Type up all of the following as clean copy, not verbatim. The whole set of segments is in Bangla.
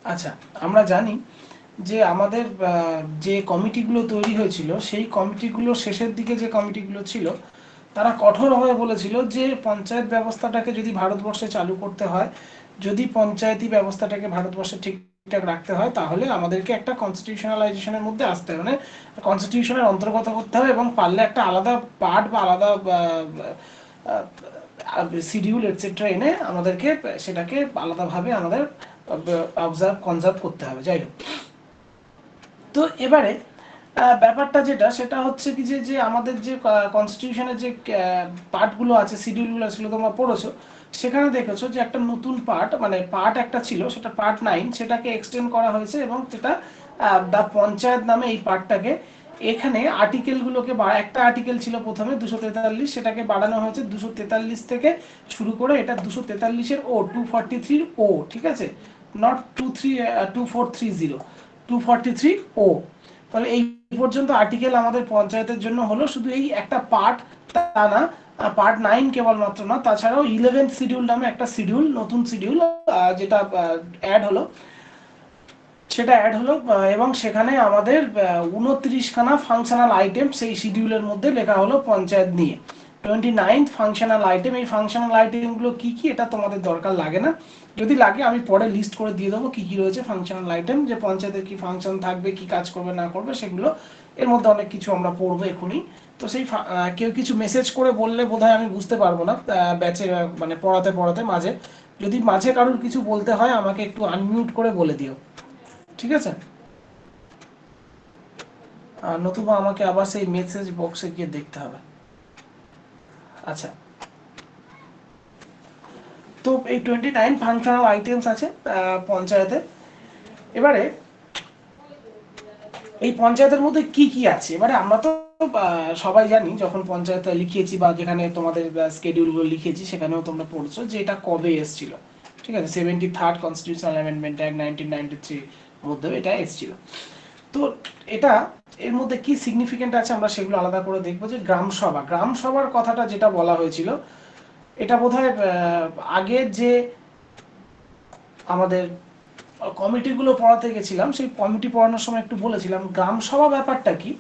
আচ্ছা, আমরা জানি যে আমাদের যে কমিটিগুলো তৈরি হয়েছিল সেই কমিটিগুলো শেষের দিকে যে কমিটিগুলো ছিল তারা কঠোরভাবে বলেছিল যে পঞ্চায়েত ব্যবস্থাটাকে যদি ভারতবর্ষে চালু করতে হয়, যদি পঞ্চায়েতি ব্যবস্থাটাকে ভারতবর্ষে ঠিকঠাক রাখতে হয়, তাহলে আমাদেরকে একটা কনস্টিটিউশনালাইজেশনের মধ্যে আসতে হবে, মানে কনস্টিটিউশনের অন্তর্গত করতে হবে, এবং পারলে একটা আলাদা পার্ট বা আলাদা শিডিউল এটসেট্রা এনে আমাদেরকে সেটাকে আলাদাভাবে আমাদের অবজার্ভ কনজার্ভ করতে হবে। যাই হোক, তো এবারে ব্যাপারটা যেটা সেটা হচ্ছে কি যে যে আমাদের যে কনস্টিটিউশনের যে পার্টগুলো আছে, শিডিউলগুলো ছিল, তোমরা পড়েছো, সেখানে দেখেছো যে একটা নতুন পার্ট, মানে পার্ট একটা ছিল সেটা পার্ট 9, সেটাকে এক্সটেন্ড করা হয়েছে এবং সেটা দ্য পঞ্চায়েত নামে এই পার্টটাকে, এখানে আর্টিকেলগুলোকে একটা আর্টিকেল ছিল প্রথমে 243, সেটাকে বাড়ানো হয়েছে 243 থেকে শুরু করে এটা 243-এর ও 243 ও, ঠিক আছে, নট 2430, 243 ও। তাহলে এই পর্যন্ত আর্টিকেল আমাদের পঞ্চায়েতের জন্য হলো, শুধু এই একটা পার্ট তা না, পার্ট 9 কেবলমাত্র না, তাছাড়াও 11th শিডিউল নামে একটা শিডিউল, নতুন শিডিউল যেটা অ্যাড হলো, সেটা অ্যাড হলো, এবং সেখানে আমাদের 29খানা ফাংশনাল আইটেম সেই শিডিউলের মধ্যে লেখা হলো পঞ্চায়েত নিয়ে। 29th functional item. এই ফাংশনাল আইটেমগুলো কি কি এটা তোমাদের দরকার লাগে না, যদি লাগে আমি পরে লিস্ট করে দিয়ে দেবো কি কি রয়েছে ফাংশনাল আইটেম, যে পঞ্চায়েতের কি ফাংশন থাকবে, কি কাজ করবে না করবে সেগুলো, এর মধ্যে অনেক কিছু আমরা পড়বো এখনই। তো সেই কেউ কিছু মেসেজ করে বললে বোধহয় আমি বুঝতে পারবো না ব্যাচে, মানে পড়াতে পড়াতে মাঝে, যদি মাঝে কারোর কিছু বলতে হয় আমাকে একটু আনমিউট করে বলে দিও, ঠিক আছে? নতুবা আমাকে আবার সেই মেসেজ বক্সে গিয়ে দেখতে হবে। আচ্ছা, তো এই 29 ফাংশনাল আইটেমস আছে পঞ্চায়েতে। এবারে এই পঞ্চায়েতের মধ্যে কি কি আছে, এবারে আমরা তো সবাই জানি, যখন পঞ্চায়েতে লিখিয়েছি বা যেখানে তোমাদের স্কেডিউলগুলো লিখেছি সেখানেও তোমরা পড়ছো যে এটা কবে এসেছিল, ঠিক আছে, 73rd কনস্টিটিউশনাল অ্যামেন্ডমেন্ট অ্যাক্ট 1993 মধ্যে এটা এসেছিল। তো এটা, এর মধ্যে কি সিগনিফিকেন্ট আছে আমরা সেগুলো আলাদা করে দেখবো। যে গ্রাম সভা, গ্রাম সভার কথাটা যেটা বলা হয়েছিল, এটা বোধহয় আগের যে আমাদের কমিটিগুলো পড়াতে গেছিলাম সেই কমিটি পড়ানোর সময় একটু বলেছিলাম গ্রাম সভা ব্যাপারটা কি।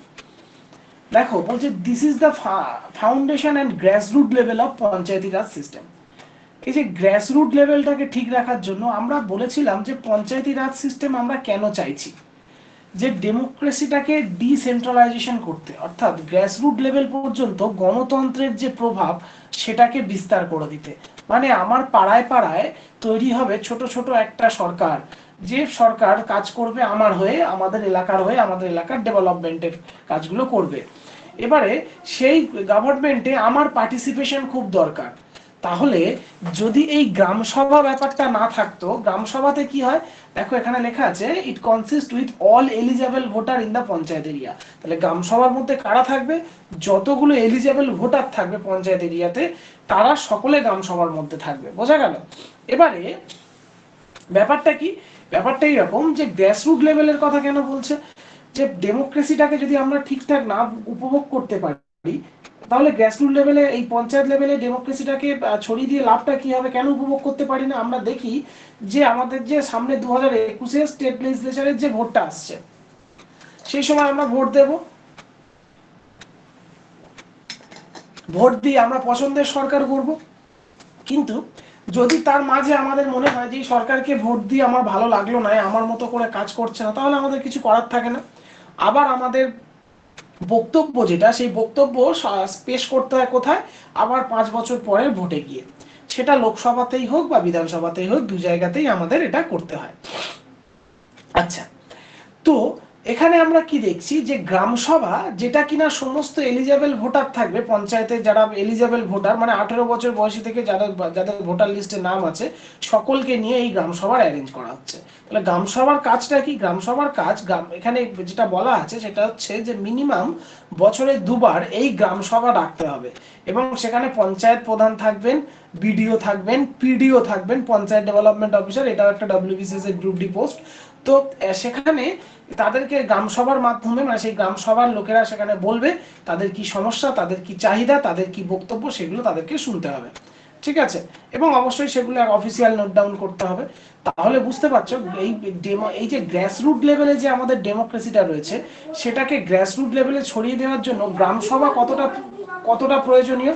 দেখো, বলছে this is the foundation and grassroot level of Panchayati Raj system. এই যে গ্রাসরুট লেভেলটাকে ঠিক রাখার জন্য আমরা বলেছিলাম যে পঞ্চায়েতি রাজ সিস্টেম আমরা কেন চাইছি, যে ডেমোক্রেসিটাকে ডিসেন্ট্রালাইজেশন করতে, অর্থাৎ গ্রাসরুট লেভেল পর্যন্ত গণতন্ত্রের যে প্রভাব সেটাকে বিস্তার করে দিতে। মানে আমার পাড়ায় পাড়ায় তৈরি হবে ছোট ছোট একটা সরকার, যে সরকার কাজ করবে আমার হয়ে, আমাদের এলাকার হয়ে, আমাদের এলাকার ডেভেলপমেন্টের কাজগুলো করবে। এবারে সেই গভর্নমেন্টে আমার পার্টিসিপেশন খুব দরকার। তাহলে যদি এই গ্রাম সভা ব্যাপারটা না থাকতো, গ্রাম সভাতে কি হয় দেখো, এখানে লেখা আছে ইট consist with all eligible voter in the panchayat area. তাহলে গ্রাম সভার মধ্যে কারা থাকবে, যতগুলো এলিজেবল ভোটার থাকবে পঞ্চায়েত এরিয়াতে তারা সকলে গ্রাম সভার মধ্যে থাকবে। বোঝা গেল? এবারে ব্যাপারটা কি, ব্যাপারটা এইরকম যে গ্রাসরুট লেভেলের কথা কেন বলছে, যে ডেমোক্রেসিটাকে যদি আমরা ঠিকঠাক না উপভোগ করতে পারি, তাহলে গ্রাসরুট লেভেলে, এই পঞ্চায়েত লেভেলে ডেমোক্রেসিটাকে ছড়িয়ে দিয়ে লাভটা কি হবে, কেন উপভোগ করতে পারি না? আমরা দেখি যে আমাদের যে সামনে 2021-এ স্টেট লেজিসলেচারের যে ভোটটা আসছে, সেই সময় আমরা ভোট দেব, ভোট দিয়ে আমরা পছন্দের সরকার করব। কিন্তু যদি তার মাঝে আমাদের মনে হয় যে এই সরকারকে ভোট দিয়ে আমার ভালো লাগলো না, আমার মতো করে কাজ করছে না, তাহলে আমাদের কিছু করার থাকে না। আবার আমাদের বক্তব্য যেটা, সেই বক্তব্য পেশ করতে হয় কোথায়, আবার 5 বছর পরে ভোটে গিয়ে, সেটা লোকসভাতেই হোক বা বিধানসভাতেই হোক, দু জায়গাতেই আমাদের এটা করতে হয়। আচ্ছা, তো এখানে আমরা কি দেখছি যে গ্রাম সভা, যেটা কিনা সমস্ত এলিজেবল ভোটার থাকবে পঞ্চায়েতে, যারা এলিজেবল ভোটার মানে 18 বছর বয়সী থেকে যাদের যাদের ভোটার লিস্টে নাম আছে সকলকে নিয়ে এই গ্রাম সভার অ্যারেঞ্জ করা হচ্ছে। তাহলে গ্রাম সভার কাজটা কি, গ্রাম সভার কাজ, এখানে যেটা বলা আছে সেটা হচ্ছে যে মিনিমাম বছরে 2বার এই গ্রাম সভা ডাকতে হবে, এবং সেখানে পঞ্চায়েত প্রধান থাকবেন, বিডিও থাকবেন, পিডিও থাকবেন, পঞ্চায়েত ডেভেলপমেন্ট অফিসার, এটাও একটা ডব্লিউবিসিএস এর গ্রুপ ডি পোস্ট। তো সেখানে তাদেরকে গ্রাম সভার মাধ্যমে, মানে সেই গ্রাম সভার লোকেরা সেখানে বলবে তাদের কি সমস্যা, তাদের কি চাহিদা, তাদের কি বক্তব্য, সেগুলো তাদেরকে শুনতে হবে। ঠিক আছে, এবং অবশ্যই সেগুলো অফিসিয়াল নোট ডাউন করতে হবে। তাহলে বুঝতে পারছো এই যে গ্রাসরুট লেভেলে যে আমাদের ডেমোক্রেসিটা রয়েছে, সেটাকে গ্রাসরুট লেভেলে ছড়িয়ে দেওয়ার জন্য গ্রাম সভা কতটা কতটা প্রয়োজনীয়।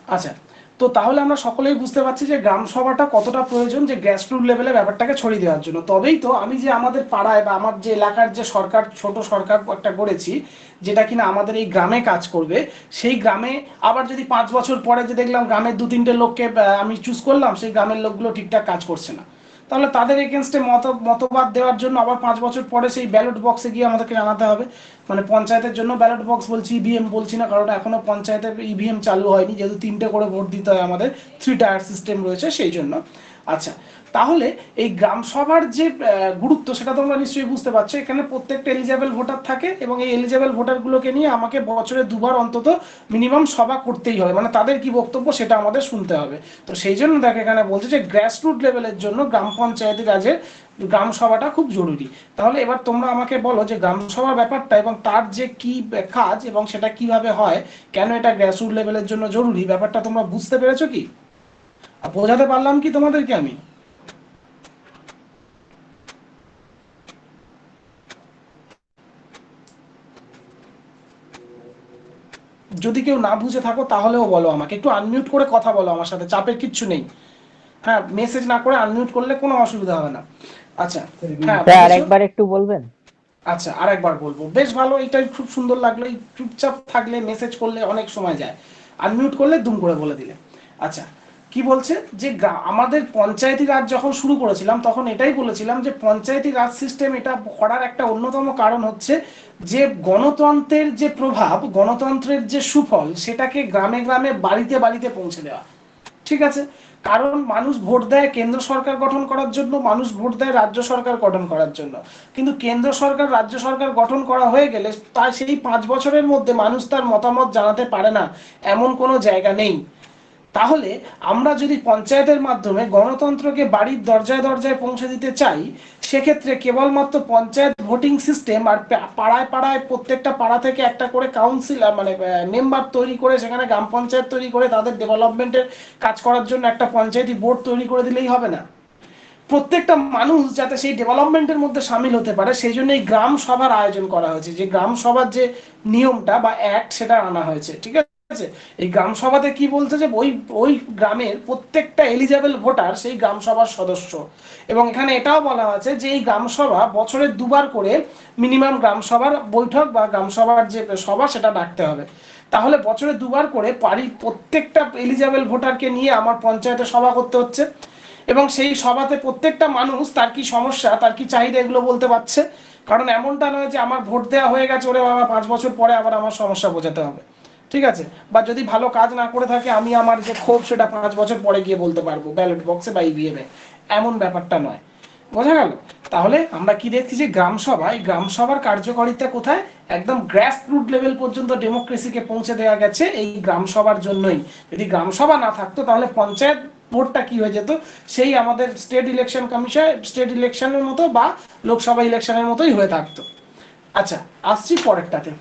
আচ্ছা, তো তাহলে আমরা সকলেই বুঝতে পারছি যে গ্রাম সভাটা কতটা প্রয়োজন, যে গ্রাসরুট লেভেলে ব্যাপারটাকে ছড়িয়ে দেওয়ার জন্য। তবেই তো আমি যে আমাদের পাড়ায় বা আমার যে এলাকার যে সরকার, ছোট সরকার একটা করেছি, যেটা কিনা আমাদের এই গ্রামে কাজ করবে, সেই গ্রামে আবার যদি 5 বছর পরে যে দেখলাম গ্রামের 2-3টে লোককে আমি চুজ করলাম, সেই গ্রামের লোকগুলো ঠিকঠাক কাজ করছে না, তাহলে তাদের এগেনস্টে মতবাদ দেওয়ার জন্য আবার 5 বছর পরে সেই ব্যালট বক্সে গিয়ে আমাদেরকে জানাতে হবে। মানে পঞ্চায়েতের জন্য ব্যালট বক্স বলছি, ইভিএম বলছি না, কারণ এখনো পঞ্চায়েতে ইভিএম চালু হয়নি, যেহেতু 3টে করে ভোট দিতে হয়, আমাদের 3 টায়ার সিস্টেম রয়েছে সেই জন্য। আচ্ছা, তাহলে এই গ্রাম সভার যে গুরুত্ব, সেটা তোমরা নিশ্চয়ই বুঝতে পারছো। এখানে প্রত্যেকটা এলিজেবল ভোটার থাকে, এবং এই এলিজেবল ভোটারগুলোকে নিয়ে আমাকে বছরে 2বার অন্তত মিনিমাম সভা করতেই হবে, মানে তাদের কি বক্তব্য সেটা আমাদের শুনতে হবে। তো সেই জন্য দেখ এখানে বলছে যে গ্রাসরুট লেভেলের জন্য গ্রাম পঞ্চায়েতি রাজের গ্রাম সভাটা খুব জরুরি। তাহলে এবার তোমরা আমাকে বলো যে গ্রাম সভার ব্যাপারটা এবং তার যে কি কাজ এবং সেটা কিভাবে হয়, কেন এটা গ্রাসরুট লেভেলের জন্য জরুরি, ব্যাপারটা তোমরা বুঝতে পেরেছো কি? বোঝাতে পারলাম কি তোমাদেরকে আমি? যদি কেউ না বুঝে থাকো তাহলেও বলো, আমাকে একটু আনমিউট করে কথা বলো আমার সাথে, চাপের কিচ্ছু নেই। হ্যাঁ, মেসেজ না করে আনমিউট করলে কোনো অসুবিধা হবে না। আচ্ছা, হ্যাঁ স্যার বুঝেছো? আরেকবার একটু বলবেন? আচ্ছা, আরেকবার বলবো, বেশ ভালো, এটাই খুব সুন্দর লাগলো। এই চুপচাপ থাকলে মেসেজ করলে অনেক সময় যায়, আনমিউট করলে দুম করে বলে দিলে। আচ্ছা, কি বলছে যে আমাদের পঞ্চায়েতি রাজ যখন শুরু করেছিলাম তখন এটাই বলেছিলাম যে পঞ্চায়েতি রাজ সিস্টেম এটা করার একটা অন্যতম কারণ হচ্ছে যে গণতন্ত্রের যে প্রভাব, গণতন্ত্রের যে সুফল, সেটাকে গ্রামে গ্রামে বাড়িতে বাড়িতে পৌঁছে দেওয়া। ঠিক আছে, কারণ মানুষ ভোট দেয় কেন্দ্র সরকার গঠন করার জন্য, মানুষ ভোট দেয় রাজ্য সরকার গঠন করার জন্য, কিন্তু কেন্দ্র সরকার রাজ্য সরকার গঠন করা হয়ে গেলে তার সেই 5 বছরের মধ্যে মানুষ তার মতামত জানাতে পারে না, এমন কোনো জায়গা নেই। তাহলে আমরা যদি পঞ্চায়েতের মাধ্যমে গণতন্ত্রকে বাড়ির দরজায় দরজায় পৌঁছে দিতে চাই, সেক্ষেত্রে কেবলমাত্র পঞ্চায়েত ভোটিং সিস্টেম আর পাড়ায় পাড়ায় প্রত্যেকটা পাড়া থেকে একটা করে কাউন্সিলর মানে মেম্বার তৈরি করে, সেখানে গ্রাম পঞ্চায়েত তৈরি করে তাদের ডেভেলপমেন্টের কাজ করার জন্য একটা পঞ্চায়েতি বোর্ড তৈরি করে দিলেই হবে না। প্রত্যেকটা মানুষ যাতে সেই ডেভেলপমেন্টের মধ্যে সামিল হতে পারে, সেই জন্য এই গ্রাম সভার আয়োজন করা হয়েছে, যে গ্রাম সভার যে নিয়মটা বা অ্যাক্ট সেটা আনা হয়েছে। ঠিক আছে, এই গ্রাম সভাতে কি বলতে, যে ওই ওই গ্রামের প্রত্যেকটা এলিজেবল ভোটার সেই গ্রাম সভার সদস্য। এবং এখানে এটাও বলা আছে যে এই গ্রাম সভা বছরে 2বার করে মিনিমাম গ্রাম সভার বৈঠক বা গ্রাম সভার যে সভা সেটা ডাকতে হবে। তাহলে বছরে 2বার করে বাড়ির প্রত্যেকটা এলিজেবল ভোটারকে নিয়ে আমার পঞ্চায়েতে সভা করতে হচ্ছে, এবং সেই সভাতে প্রত্যেকটা মানুষ তার কি সমস্যা, তার কি চাহিদা, এগুলো বলতে পারছে। কারণ এমনটা নয় যে আমার ভোট দেওয়া হয়ে গেছে, ওরে বাবা 5 বছর পরে আবার আমার সমস্যা বোঝাতে হবে। ঠিক আছে, বা যদি ভালো কাজ না করে থাকে আমি আমার যে ক্ষোভ সেটা 5 বছর পরে গিয়ে বলতে পারবো ব্যালট বক্সে বা ইভিএম এ, এমন ব্যাপারটা নয়। বোঝা গেল? তাহলে আমরা কি দেখছি যে গ্রাম সভা, এই গ্রাম সভার কার্যকারিতা কোথায়, একদম গ্রাস রুট লেভেল পর্যন্ত ডেমোক্রেসিকে পৌঁছে দেওয়া গেছে এই গ্রাম সভার জন্যই। যদি গ্রাম সভা না থাকতো তাহলে পঞ্চায়েত ভোটটা কি হয়ে যেত, সেই আমাদের স্টেট ইলেকশন কমিশন, স্টেট ইলেকশনের মতো বা লোকসভা ইলেকশনের মতোই হয়ে থাকতো। আচ্ছা, আসছি পরেরটাতে।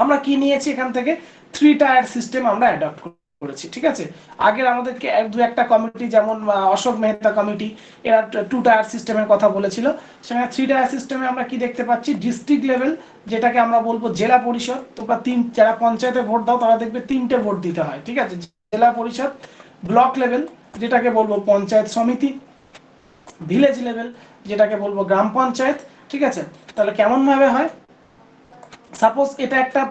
আমরা কি নিয়েছি এখান থেকে, 3 টায়ার সিস্টেম আমরা অ্যাডপ্ট করেছি। ঠিক আছে, আগের আমাদেরকে দু একটা কমিটি, যেমন অশোক মেহতা কমিটি, এরা 2 টায়ার সিস্টেমের কথা বলেছিল। সেখানে 3 টায়ার সিস্টেমে আমরা কি দেখতে পাচ্ছি, ডিস্ট্রিক্ট লেভেল, যেটাকে আমরা বলবো জেলা পরিষদ, তোমরা যারা পঞ্চায়েতে ভোট দাও তারা দেখবে 3টে ভোট দিতে হয়। ঠিক আছে, জেলা পরিষদ, ব্লক লেভেল যেটাকে বলবো পঞ্চায়েত সমিতি, ভিলেজ লেভেল যেটাকে বলবো গ্রাম পঞ্চায়েত। ঠিক আছে, তাহলে কেমন ভাবে হয়, সাপোজ এটা একটা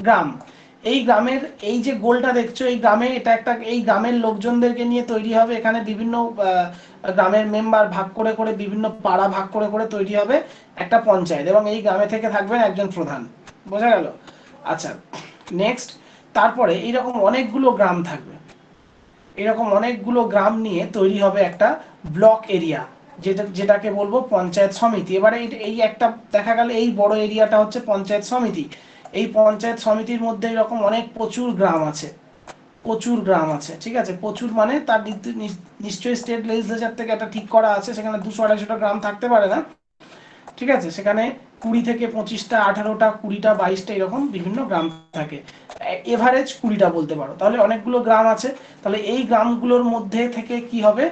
গ্রাম, এই গ্রামের এই যে গোলটা দেখছো, এই গ্রামে এটা একটা, এই গ্রামের লোকজনদেরকে নিয়ে তৈরি হবে, এখানে বিভিন্ন গ্রামের মেম্বার ভাগ করে করে, বিভিন্ন পাড়া ভাগ করে করে তৈরি হবে একটা পঞ্চায়েত, এবং এই গ্রামে থেকে থাকবেন একজন প্রধান। বোঝা গেল? আচ্ছা, নেক্সট, তারপরে এইরকম অনেকগুলো গ্রাম থাকবে, এরকম অনেকগুলো গ্রাম নিয়ে তৈরি হবে একটা ব্লক এরিয়া। যেটাকে বলবো পঞ্চায়েত সমিতি। এবারে এই একটা দেখা গেল এই বড় এরিয়াটা হচ্ছে পঞ্চায়েত সমিতি। এই পঞ্চায়েত সমিতির মধ্যে এরকম অনেক প্রচুর গ্রাম আছে, প্রচুর গ্রাম আছে, ঠিক আছে, প্রচুর মানে তার নিশ্চয়ই স্টেট লেজিসলেচার থেকে একটা ঠিক করা আছে, সেখানে 200-250টা গ্রাম থাকতে পারে না, ঠিক আছে, সেখানে 20 থেকে 25টা, 18টা, 20টা, 22টা এরকম বিভিন্ন গ্রাম থাকে, এভারেজ 20টা বলতে পারো। তাহলে অনেকগুলো গ্রাম আছে, তাহলে এই গ্রামগুলোর মধ্যে থেকে কি হবে,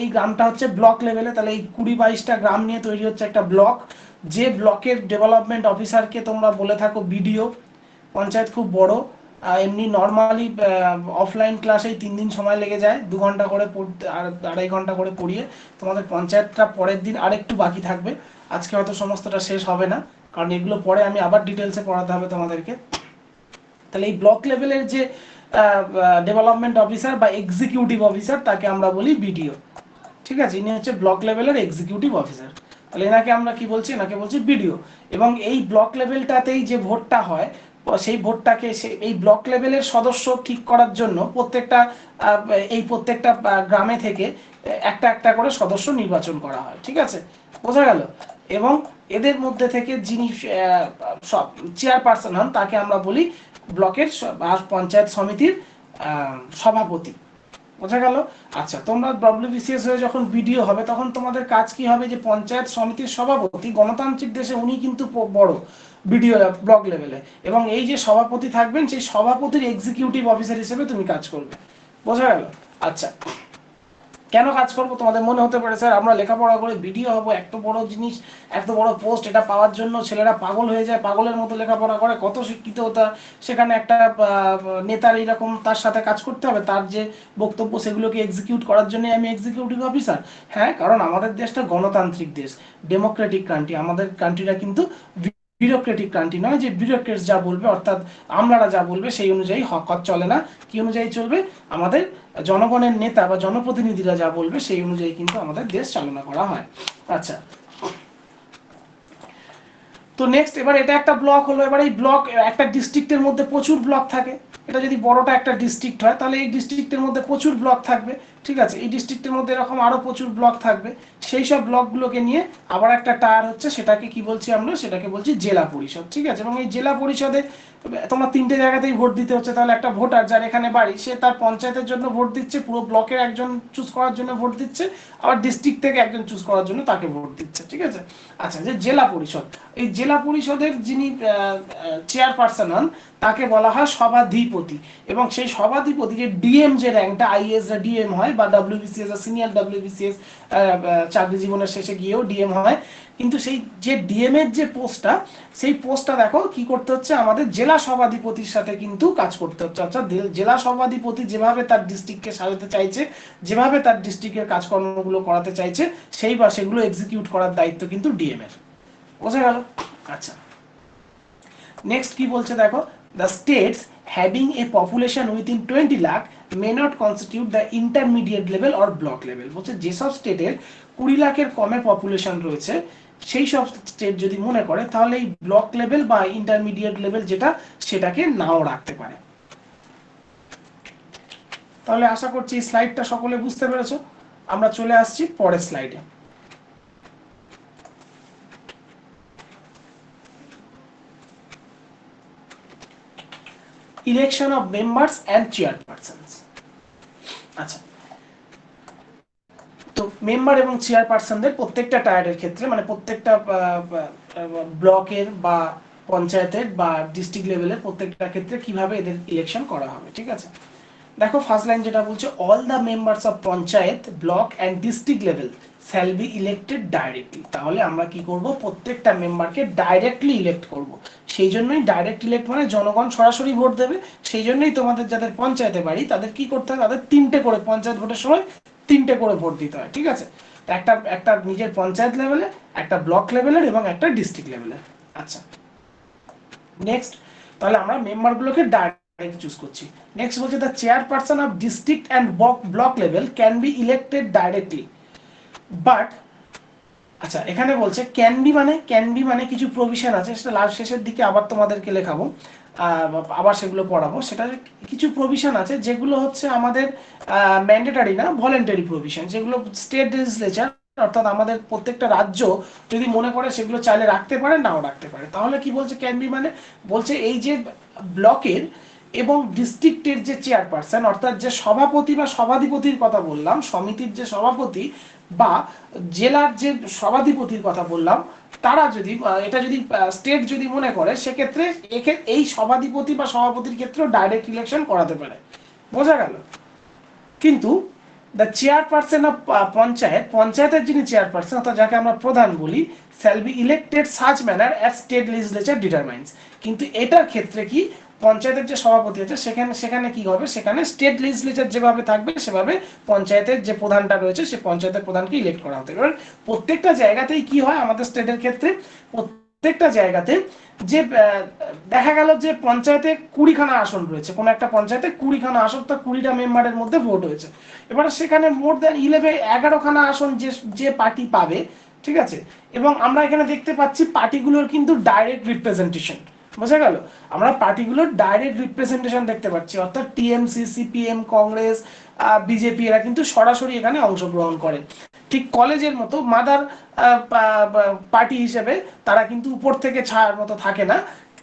এই গ্রামটা হচ্ছে ব্লক লেভেলে, তাহলে এই 20-22টা গ্রাম নিয়ে তৈরি হচ্ছে একটা ব্লক। যে ব্লকের ডেভেলপমেন্ট অফিসারকে তোমরা বলে থাকো বিডিও। পঞ্চায়েত খুব বড়, এমনি নর্মালি অফলাইন ক্লাসেই 3 দিন সময় লেগে যায়, 2 ঘন্টা করে পড়তে আর 2.5 ঘন্টা করে পড়িয়ে তোমাদের পঞ্চায়েতটা পরের দিন আরেকটু বাকি থাকবে, আজকে হয়তো সমস্তটা শেষ হবে না, কারণ এগুলো পরে আমি আবার ডিটেলসে পড়াতে হবে তোমাদেরকে। তাহলে এই ব্লক লেভেলের যে ডেভেলপমেন্ট অফিসার বা এক্সিকিউটিভ অফিসার তাকে আমরা বলি বিডিও, ঠিক আছে, ইনি হচ্ছে ব্লক লেভেলের এক্সিকিউটিভ অফিসার। তাহলে এনাকে আমরা কি বলছি, এনাকে বলছি বিডিও। এবং এই ব্লক লেভেলটাতেই যে ভোটটা হয়, সেই ভোটটাকে এই ব্লক লেভেলের সদস্য ঠিক করার জন্য প্রত্যেকটা গ্রামে থেকে একটা একটা করে সদস্য নির্বাচন করা হয়, ঠিক আছে, বোঝা গেল। এবং এদের মধ্যে থেকে যিনি সব চেয়ারপারসন হন তাকে আমরা বলি ব্লকের পঞ্চায়েত সমিতির সভাপতি, বোঝা গেল। আচ্ছা, তোমরা ডব্লিউবিসিএস হয়ে যখন বিডিও হবে তখন তোমাদের কাজ কি হবে, যে পঞ্চায়েত সমিতির সভাপতি, গণতান্ত্রিক দেশে উনি কিন্তু বড় বিডিও ব্লক লেভেলে, এবং এই যে সভাপতি থাকবেন সেই সভাপতির এক্সিকিউটিভ অফিসার হিসেবে তুমি কাজ করবে, বোঝা গেল। আচ্ছা, কেন কাজ করবো, তোমাদের মনে হতে পারে স্যার আমরা লেখাপড়া করে ভিডিও হবো, এত বড় জিনিস, এত বড় পোস্ট, এটা পাওয়ার জন্য ছেলেরা পাগল হয়ে যায়, পাগলের মতো লেখাপড়া করে, কত শিক্ষিত হতা, সেখানে একটা নেতার এইরকম তার সাথে কাজ করতে হবে, তার যে বক্তব্য সেগুলোকে এক্সিকিউট করার জন্য আমি এক্সিকিউটিভ অফিসার। হ্যাঁ, কারণ আমাদের দেশটা গণতান্ত্রিক দেশ, ডেমোক্রেটিক কান্ট্রি, আমাদের কান্ট্রিটা কিন্তু বিউরোক্রেটিক কান্ট্রি নয়, যে বিউরোক্রেটস যা বলবে অর্থাৎ আমলারা যা বলবে সেই অনুযায়ী হক চলে না, কি অনুযায়ী চলবে, আমাদের জনগণের নেতা বা জনপ্রতিনিধিরা যা বলবে সেই অনুযায়ী কিন্তু আমাদের দেশ চালনা করা হয়। আচ্ছা, তো নেক্সট, এবার এটা একটা ব্লক হলো, এবার এই ব্লক, একটা ডিস্ট্রিক্টের মধ্যে প্রচুর ব্লক থাকে, এটা যদি বড়টা একটা ডিস্ট্রিক্ট হয় তাহলে এই ডিস্ট্রিক্টের মধ্যে প্রচুর ব্লক থাকবে, ঠিক আছে, এই ডিস্ট্রিক্টের মধ্যে এরকম আরো প্রচুর ব্লক থাকবে, সেই সব ব্লকগুলোকে নিয়ে আবার একটা টায়ার হচ্ছে, সেটাকে কি বলছি আমরা, সেটাকে বলছি জেলা পরিষদ, ঠিক আছে। এবং এই জেলা পরিষদে তোমার 3টে জায়গাতেই ভোট দিতে হচ্ছে, তাহলে একটা ভোটার যার এখানে বাড়ি সে তার পঞ্চায়েতের জন্য ভোট দিচ্ছে, পুরো ব্লকের একজন চুজ করার জন্য ভোট দিচ্ছে, আবার ডিস্ট্রিক্ট থেকে একজন চুজ করার জন্য তাকে ভোট দিচ্ছে, ঠিক আছে। আচ্ছা, যে জেলা পরিষদ, এই জেলা পরিষদের যিনি চেয়ারপারসন হন তাকে বলা হয় সভাধিপতি, এবং সেই সভাধিপতি যে ডিএম যে র্যাঙ্কটা, আইএস ডিএম হয় বা ডব্লিউবিসিএস সিনিয়র ডব্লিউবিসিএস চাকরি জীবনের শেষে গিয়েও ডিএম হয়, কিন্তু সেই যে ডিএম এর যে পোস্টটা, সেই পোস্টটা দেখো কি করতে হচ্ছে, আমাদের জেলা সভাধিপতির সাথে কিন্তু কাজ করতে হচ্ছে, অর্থাৎ জেলা সভাধিপতি যেভাবে তার ডিস্ট্রিক্টকে সাজাতে চাইছে, যেভাবে তার ডিস্ট্রিক্টের কাজকর্মগুলো করাতে চাইছে, সেই বা সেগুলো এক্সিকিউট করার দায়িত্ব কিন্তু ডিএম এর, বোঝা গেল। আচ্ছা, নেক্সট কি বলছে দেখো, the states having a population within 20 lakh may not constitute the intermediate level or block level, বলছে যেসব স্টেটের 20 লাখের কমে পপুলেশন রয়েছে সেই সব স্টেট যদি মনে করে তাহলে এই ব্লক লেভেল বা ইন্টারমিডিয়েট লেভেল যেটা, সেটাকে নাও রাখতে পারে। তাহলে আশা করছি এই স্লাইডটা সকলে বুঝতে পেরেছো। আমরা চলে আসছি পরের স্লাইডে। Election of members and chairpersons. আচ্ছা, তো মেম্বার এবং চেয়ারপারসনদের প্রত্যেকটা টায়ারের ক্ষেত্রে, মানে প্রত্যেকটা ব্লকের বা পঞ্চায়েতের বা ডিস্ট্রিক্ট লেভেলের প্রত্যেকটা ক্ষেত্রে কিভাবে এদের ইলেকশন করা হবে, ঠিক আছে। দেখো ফার্স্ট লাইন যেটা বলছে, all the members of panchayat, block and district level shall be elected directly. তাহলে আমরা কি করব, প্রত্যেকটা মেম্বারকে ডাইরেক্টলি ইলেক্ট করব। সেই জন্যই ডাইরেক্ট ইলেক্ট মানে জনগণ সরাসরি ভোট দেবে, সেই জন্যই তোমাদের যাদের পঞ্চায়েতে বাড়ি তাদের কি করতে হয়, তাদের 3টে করে পঞ্চায়েত ভোটের সময় 3টে করে ভোট দিতে হয়, ঠিক আছে, একটা একটা নিজের পঞ্চায়েত লেভেলে, একটা ব্লক লেভেলের এবং একটা ডিস্ট্রিক্ট লেভেলের। আচ্ছা, নেক্সট, তাহলে আমরা মেম্বারগুলোকে ডাইরেক্ট চুজ করছি। নেক্সট বলছে, the chairperson of district and block level can be elected directly but, আচ্ছা এখানে বলছে ক্যান বি মানে কিছু প্রভিশন আছে, সেটা লাস্ট শেষের দিকে আবার তোমাদেরকে লেখাবো, আবার সেগুলো পড়াবো, সেটা কিছু প্রভিশন আছে যেগুলো হচ্ছে আমাদের ম্যান্ডেটারি না, ভলেন্টারি প্রভিশন, যেগুলো স্টেট লেজিসলেচার অর্থাৎ আমাদের প্রত্যেকটা রাজ্য যদি মনে করে সেগুলো চাইলে রাখতে পারে, নাও রাখতে পারে। তাহলে কি বলছে ক্যান বি, মানে বলছে এই যে ব্লকের এবং ডিস্ট্রিক্টের যে চেয়ারপারসন, অর্থাৎ যে সভাপতি বা সভাধিপতির কথা বললাম, সমিতির যে সভাপতি বা জেলার যে সভাধিপতির কথা বললাম, তারা যদি এটা যদি স্টেট যদি মনে করে, সেক্ষেত্রে এই সভাধিপতি বা সভাপতির ক্ষেত্রেও ডাইরেক্ট ইলেকশন করাতে পারে। বোঝা গেল? কিন্তু দ্য চেয়ারপারসন অফ পঞ্চায়েত, পঞ্চায়েতের যিনি চেয়ারপারসন অর্থাৎ যাকে আমরা প্রধান বলি, shall be elected such manner as state legislature determines. কিন্তু এটার ক্ষেত্রে কি, পঞ্চায়েতের যে সভাপতি আছে সেখানে সেখানে কি হবে, সেখানে স্টেট লেজিসলেচার যেভাবে থাকবে সেভাবে পঞ্চায়েতের যে প্রধানটা রয়েছে সে পঞ্চায়েতের প্রধানকে ইলেক্ট করা হতে পারে। প্রত্যেকটা জায়গাতেই কি হয় আমাদের স্টেটের ক্ষেত্রে, প্রত্যেকটা জায়গাতে যে দেখা গেল যে পঞ্চায়েতে 20খানা আসন রয়েছে, কোন একটা পঞ্চায়েতে 20খানা আসন, তো 20টা মেম্বারের মধ্যে ভোট হয়েছে। এবারে সেখানে মোর দ্যান 11খানা আসন যে যে পার্টি পাবে, ঠিক আছে। এবং আমরা এখানে দেখতে পাচ্ছি পার্টিগুলোর কিন্তু ডাইরেক্ট রিপ্রেজেন্টেশন। বোঝা গেল? আমরা পার্টিগুলোর ডাইরেক্ট রিপ্রেজেন্টেশন দেখতে পাচ্ছি, অর্থাৎ টিএমসি, সিপিএম, কংগ্রেস, বিজেপি এরা কিন্তু সরাসরি এখানে অংশগ্রহণ করে। ঠিক কলেজের মতো মাদার পার্টি হিসেবে তারা কিন্তু উপর থেকে ছায়ার মতো থাকে না,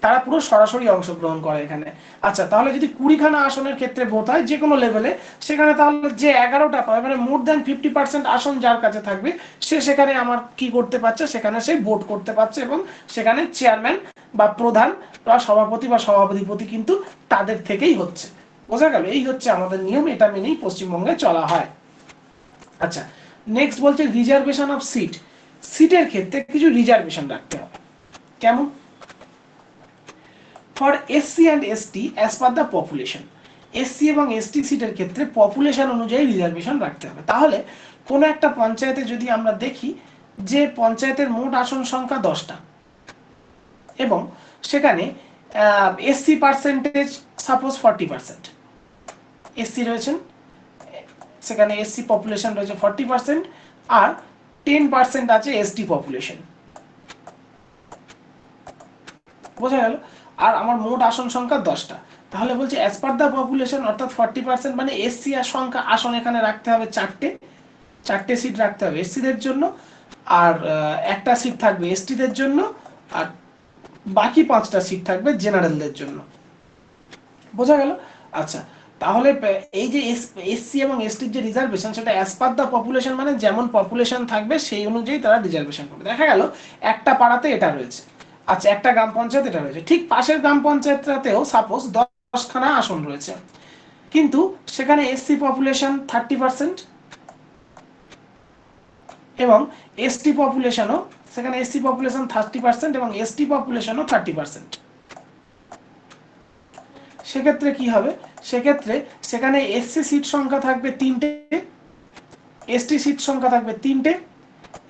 তারা পুরো সরাসরি অংশগ্রহণ করে এখানে। আচ্ছা, তাহলে যদি 20খানা আসনের ক্ষেত্রে ভোট হয় যে কোনো লেভেলে, সেখানে তাহলে যে 11টা পাবে, মানে মোর দ্যান 50% আসন যার কাছে থাকবে, সে সেখানে আমার কি করতে পারছে, সেখানে সে ভোট করতে পারছে, এবং সেখানে চেয়ারম্যান বা প্রধান বা সভাপতি বা সভাধিপতি কিন্তু তাদের থেকেই হচ্ছে। বোঝা গেল? এই হচ্ছে আমাদের নিয়ম, এটা মেনেই পশ্চিমবঙ্গে চলা হয়। আচ্ছা, নেক্সট বলছে রিজার্ভেশন অফ সিট। সিটের ক্ষেত্রে কিছু রিজার্ভেশন রাখতে হবে। কেমন? For SC and ST as per the population. SC এবং এসটি সিটের ক্ষেত্রে পপুলেশন অনুযায়ী রিজার্ভেশন রাখতে হবে। তাহলে কোনো একটা পঞ্চায়েতে যদি আমরা দেখি যে পঞ্চায়েতের মোট আসন সংখ্যা 10টা এবং সেখানে এসসি পার্সেন্টেজ সাপোজ 40%, এসসি রয়েছেন, সেখানে এসসি পপুলেশন রয়েছে 40%, আর 10% আছে এসটি পপুলেশন। বোঝা গেল? আর আমার মোট আসন সংখ্যা 10টা। তাহলে বলছে অ্যাজ পার দ্য পপুলেশন, অর্থাৎ 40%, মানে এসসি আর সংখ্যা আসন এখানে রাখতে হবে 4টে সিট রাখতে হবে এসসিদের জন্য, আর একটা সিট থাকবে এসটিদের জন্য, আর বাকি 5টা সিট থাকবে জেনারেলদের জন্য। বোঝা গেল? আচ্ছা, তাহলে এই যে এসসি এবং এসটির যে রিজার্ভেশন, সেটা অ্যাজ পার দ্য পপুলেশন, মানে যেমন পপুলেশন থাকবে সেই অনুযায়ী তারা রিজার্ভেশন করবে। দেখা গেল একটা পাড়াতে এটা রয়েছে, আচ্ছা একটা গ্রাম পঞ্চায়েত এটা রয়েছে, ঠিক পাশের গ্রাম পঞ্চায়েতটাতেও সাপোজ 10খানা আসন রয়েছে, কিন্তু সেখানে এসসি পপুলেশন 30% এবং এসটি পপুলেশনও, সেখানে এসসি পপুলেশন 30% এবং এসটি পপুলেশনও 30%। সেক্ষেত্রে কি হবে? সেক্ষেত্রে সেখানে এসসি সিট সংখ্যা থাকবে 3টে, এসটি সিট সংখ্যা থাকবে 3টে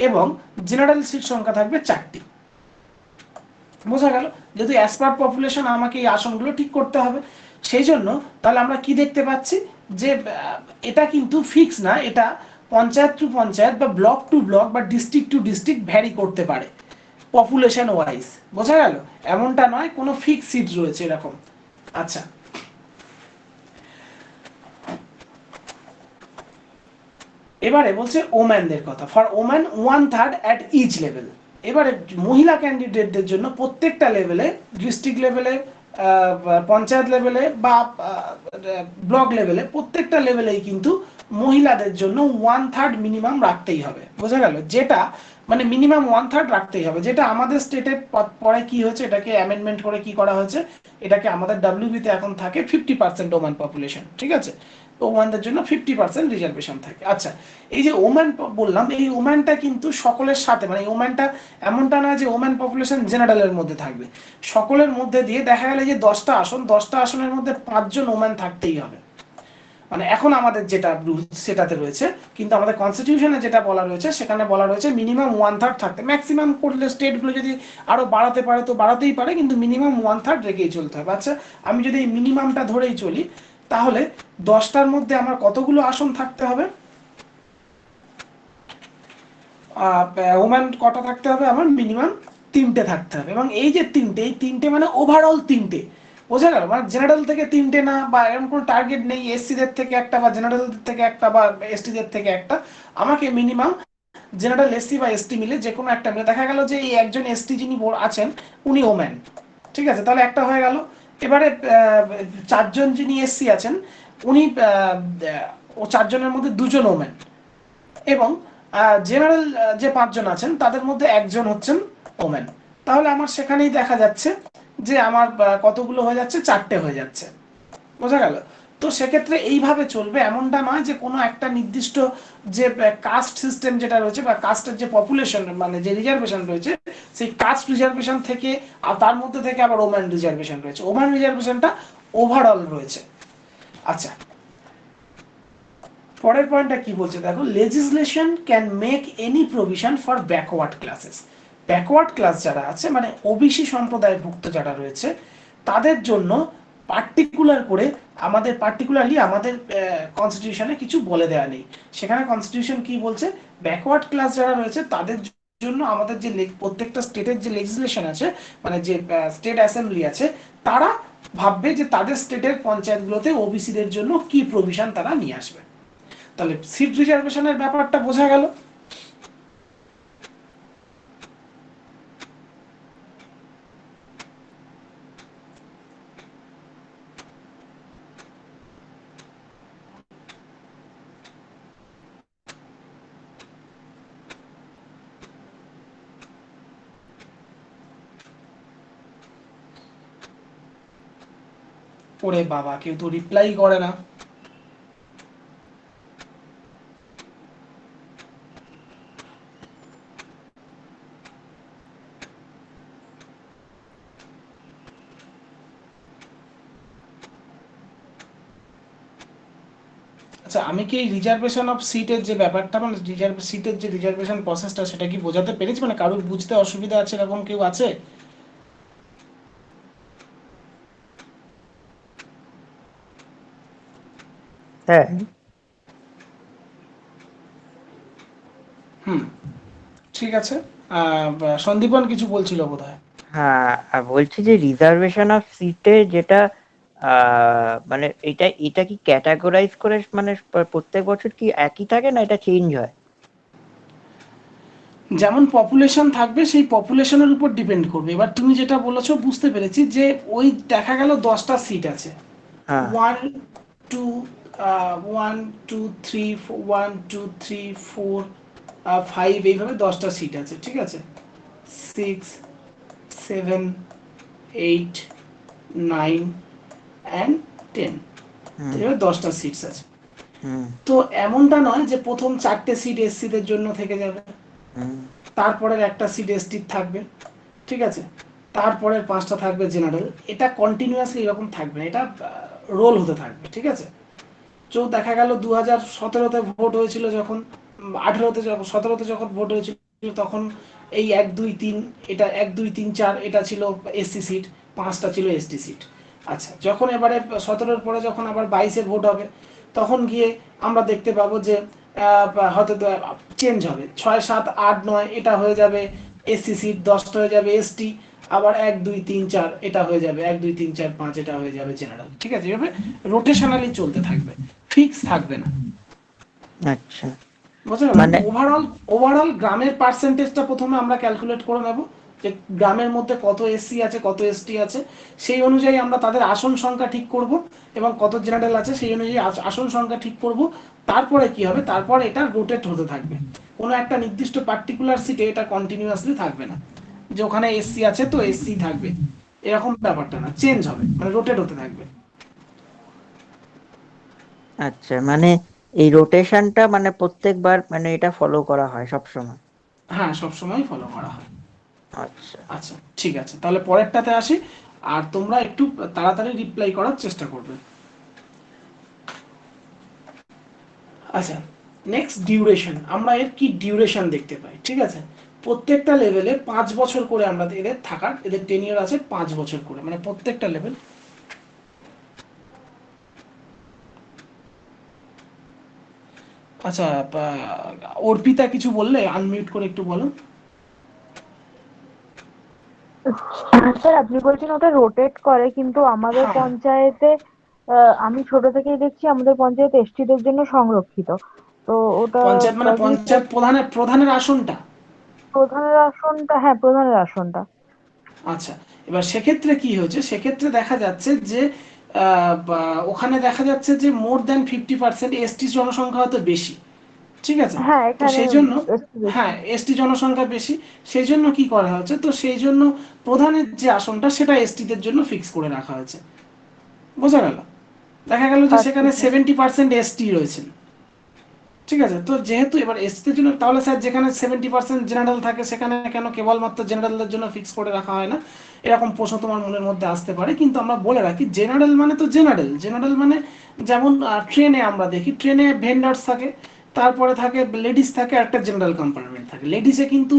এবং জেনারেল সিট সংখ্যা থাকবে 4টি। বোঝা গেল? যেহেতু অ্যাজ পার পপুলেশন আমাকে এই আসনগুলো ঠিক করতে হবে, সেই জন্য তাহলে আমরা কি দেখতে পাচ্ছি যে এটা কিন্তু ফিক্স না, এটা পঞ্চায়েত টু পঞ্চায়েত বা ব্লক টু ব্লক বা ডিস্ট্রিক্ট টু ডিস্ট্রিক্ট ভ্যারি করতে পারে পপুলেশন ওয়াইজ। বোঝা গেল? এমনটা নয় কোনো ফিক্স সিট রয়েছে এরকম। আচ্ছা, এবারে বলছে ওম্যানদের কথা। For woman 1/3 at each level. এবারে মহিলা ক্যান্ডিডেটদের জন্য প্রত্যেকটা লেভেলে, ডিস্ট্রিক্ট লেভেলে, পঞ্চায়েত লেভেলে বা ব্লক লেভেলে, প্রত্যেকটা লেভেলেই কিন্তু মহিলাদের জন্য 1/3 মিনিমাম রাখতেই হবে। বোঝা গেল? যেটা মানে মিনিমাম 1/3 রাখতেই হবে, যেটা আমাদের স্টেটে পরে কি হয়েছে, এটাকে অ্যামেন্ডমেন্ট করে কি করা হয়েছে, এটাকে আমাদের ডাব্লিউবিতে এখন থাকে 50% ওম্যান পপুলেশন। ঠিক আছে? ওম্যানদের জন্য 50% রিজার্ভেশন থাকে। আচ্ছা, এই যে ওম্যান বললাম, এই ওম্যানটা কিন্তু সকলের সাথে, মানে এই ওম্যানটা এমনটা নয় যে ওম্যান পপুলেশন জেনারেলের মধ্যে থাকবে, সকলের মধ্যে দিয়ে দেখা গেল যে 10টা আসন, 10টা আসনের মধ্যে 5জন ওম্যান থাকতেই হবে। মানে এখন আমাদের যেটা রুল সেটাতে রয়েছে, কিন্তু আমাদের কনস্টিটিউশনে যেটা বলা রয়েছে সেখানে বলা রয়েছে মিনিমাম 1/3 থাকতে। ম্যাক্সিমাম করলে স্টেটগুলো যদি আরো বাড়াতে পারে তো বাড়াতেই পারে, কিন্তু মিনিমাম 1/3 রেখেই চলতে হবে। আচ্ছা, আমি যদি এই মিনিমামটা ধরেই চলি, তাহলে 10টার মধ্যে আমার কতগুলো আসন থাকতে হবে? ওম্যান কটা থাকতে হবে? আমার মিনিমাম 3টে থাকতে হবে, এবং এই যে 3টে, এই 3টে মানে ওভারঅল 3টে। বোঝা গেল? মানে জেনারেল থেকে 3টে না, বা এরকম কোনো টার্গেট নেই এসসিদের থেকে একটা বা জেনারেলদের থেকে একটা বা এসটিদের থেকে একটা, আমাকে মিনিমাম জেনারেল এসসি বা এসটি মিলে যে কোনো একটা মিলে দেখা গেল যে এই একজন এসটি যিনি আছেন উনি ওম্যান, ঠিক আছে, তাহলে একটা হয়ে গেল। এবারে চারজন যিনি এসসি আছেন উনি ও চারজনের মধ্যে দুজন ওম্যান, এবং জেনারেল যে পাঁচজন আছেন তাদের মধ্যে একজন হচ্ছেন ওম্যান। তাহলে আমার সেখানেই দেখা যাচ্ছে যে আমার কতগুলো হয়ে যাচ্ছে, চারটে হয়ে যাচ্ছে, বোঝা গেল? তো সেক্ষেত্রে এইভাবে চলবে, এমনটা নয় যে কোনো একটা নির্দিষ্ট যে কাস্ট সিস্টেম যেটা রয়েছে বা কাস্টের যে পপুলেশন মানে যে রিজার্ভেশন রয়েছে সেই কাস্ট রিজার্ভেশন থেকে আর তার মধ্যে থেকে আবার ওম্যান রিজার্ভেশন রয়েছে, ওম্যান রিজার্ভেশনটা ওভারঅল রয়েছে। আচ্ছা, পরের পয়েন্টটা কি বলছে দেখো, legislation can make any provision for backward classes. Backward class যারা আছে মানে ওবিসি সম্প্রদায়ভুক্ত যারা রয়েছে তাদের জন্য পার্টিকুলার করে আমাদের পার্টিকুলারলি আমাদের কনস্টিটিউশনে কিছু বলে দেওয়া নেই। সেখানে কনস্টিটিউশন কি বলছে, ব্যাকওয়ার্ড ক্লাস যারা রয়েছে তাদের জন্য আমাদের যে প্রত্যেকটা স্টেটের যে লেজিসলেশন আছে মানে যে স্টেট অ্যাসেম্বলি আছে তারা ভাববে যে তাদের স্টেটের পঞ্চায়েতগুলোতে ওবিসিদের জন্য কি প্রভিশন তারা নিয়ে আসবে। তাহলে সিট রিজার্ভেশনের ব্যাপারটা বোঝা গেল। ওরে বাবা, কেউ তো রিপ্লাই করে না। আচ্ছা, আমি কি এই রিজার্ভেশন অফ সিটের যে ব্যাপারটা মানে সিটের যে রিজার্ভেশন প্রসেসটা সেটা কি বোঝাতে পেরেছি? মানে কারোর বুঝতে অসুবিধা আছে এরকম কেউ আছে? হ্যাঁ। হুম, ঠিক আছে। সন্দীপন কিছু বলছিল বোধহয়। হ্যাঁ, বলছি যে রিজার্ভেশন অফ সিটে যেটা মানে এটা এটা কি ক্যাটাগরাইজ করে মানে প্রত্যেক বছর কি একই থাকে না এটা চেঞ্জ হয়? যেমন পপুলেশন থাকবে সেই পপুলেশনের উপর ডিপেন্ড করবে। এবার তুমি যেটা বলেছো বুঝতে পেরেছি যে ওই দেখা গেল 10টা সিট আছে, হ্যাঁ। 1 2 1 2 3 1 2 3 4 5 এইভাবে 10টা সিট আছে, ঠিক আছে, 6 7 8 9 and 10, হুম। এভাবে 10টা সিটস আছে। হুম। তো এমনটা নয় যে প্রথম 4টে সিট এসসিদের জন্য থেকে যাবে, হুম। তারপরের একটা সিট এসটির থাকবে, ঠিক আছে, তারপরের 5টা থাকবে জেনারেল। এটা কন্টিনিউয়াসলি এরকম থাকবে, এটা রোল হতে থাকবে, ঠিক আছে। তো দেখা গেল 2017-তে ভোট হয়েছিল যখন, 18-তে যখন 17-তে যখন ভোট হয়েছিল তখন এই 1 2 3 এটা 1 2 3 4 এটা ছিল এসসি সিট, 5টা ছিল এসটি সিট। আচ্ছা, যখন এবারে 17-এর পরে যখন আবার 22-এ ভোট হবে তখন গিয়ে আমরা দেখতে পাবো যে হয়তো চেঞ্জ হবে, 6 7 8 9 এটা হয়ে যাবে এসসি সিট, 10টা হয়ে যাবে এসটি, আবার 1 2 3 4 এটা হয়ে যাবে 1 2 3 4 5 এটা হয়ে যাবে জেনারেল, ঠিক আছে, এভাবে রোটেশনালি চলতে থাকবে, ফিক্স থাকবে না। আচ্ছা, বুঝলেন? মানে ওভারঅল ওভারঅল গ্রামের পার্সেন্টেজটা প্রথমে আমরা ক্যালকুলেট করে নেব যে গ্রামের মধ্যে কত এসসি আছে কত এসটি আছে, সেই অনুযায়ী আমরা তাদের আসন সংখ্যা ঠিক করব, এবং কত জেনারেল আছে সেই অনুযায়ী আসন সংখ্যা ঠিক করব। তারপরে কি হবে, তারপরে এটা রোটেট হতে থাকবে, কোনো একটা নির্দিষ্ট পার্টিকুলার সিটে এটা কন্টিনিউয়াসলি থাকবে না যে ওখানে এসসি আছে তো এসসি থাকবে, এরকম ব্যাপারটা না, চেঞ্জ হবে মানে রোটেট হতে থাকবে। আচ্ছা, মানে এই রোটেশনটা মানে প্রত্যেকবার মানে এটা ফলো করা হয় সব সময়? হ্যাঁ, সবসময় ফলো করা হয়। আচ্ছা। আচ্ছা, ঠিক আছে, তাহলে পরেরটাতে আসি, আর তোমরা একটু তাড়াতাড়ি রিপ্লাই করার চেষ্টা করবে। আচ্ছা, নেক্সট ডিউরেশন, আমরা এর কি ডিউরেশন দেখতে পাই, ঠিক আছে, প্রত্যেকটা লেভেলে 5 বছর করে আমরা এদের থাকার, এদের টেনিয়র আছে 5 বছর করে, মানে প্রত্যেকটা লেভেল। আচ্ছা, অর্পিতা কিছু বললে, আনমিউট করে একটু বলো। স্যার আপনি বলছেন ওটা রোটেট করে, কিন্তু আমাদের হ্যাঁ, পঞ্চায়েতে আমি ছোট থেকেই দেখছি আমাদের পঞ্চায়েত এসটিদের জন্য সংরক্ষিত। তো ওটা পঞ্চায়েত মানে পঞ্চায়েত প্রধানের আসনটা। প্রধানের আসনটা, হ্যাঁ প্রধানের আসনটা। আচ্ছা, এবার সেক্ষেত্রে কি হয়েছে, সেক্ষেত্রে দেখা যাচ্ছে যে ওখানে দেখা যাচ্ছে যে মোর দ্যান 50% এসটি জনসংখ্যা হয়তো বেশি, ঠিক আছে। হ্যাঁ তো এখানে সেই জন্য, একটু বেশি। হ্যাঁ এসটি জনসংখ্যা বেশি, সেই জন্য কি করা হয়েছে, তো সেই জন্য প্রধানের যে আসনটা সেটা এসটিদের জন্য ফিক্স করে রাখা হয়েছে, বোঝা গেল। দেখা গেল যে আচ্ছা সেখানে স্যার। 70% এসটি রয়েছেন, ঠিক আছে। তো যেহেতু এবার এসটির জন্য, তাহলে স্যার যেখানে 70% জেনারেল থাকে সেখানে কেন কেবলমাত্র জেনারেলদের জন্য ফিক্স করে রাখা হয় না, এরকম প্রশ্ন তোমার মনের মধ্যে আসতে পারে। কিন্তু আমরা বলে রাখি জেনারেল মানে তো জেনারেল, জেনারেল মানে যেমন ট্রেনে আমরা দেখি, ট্রেনে ভেন্ডার্স থাকে, তারপরে থাকে লেডিস থাকে, একটা জেনারেল কম্পার্টমেন্ট থাকে। লেডিসে কিন্তু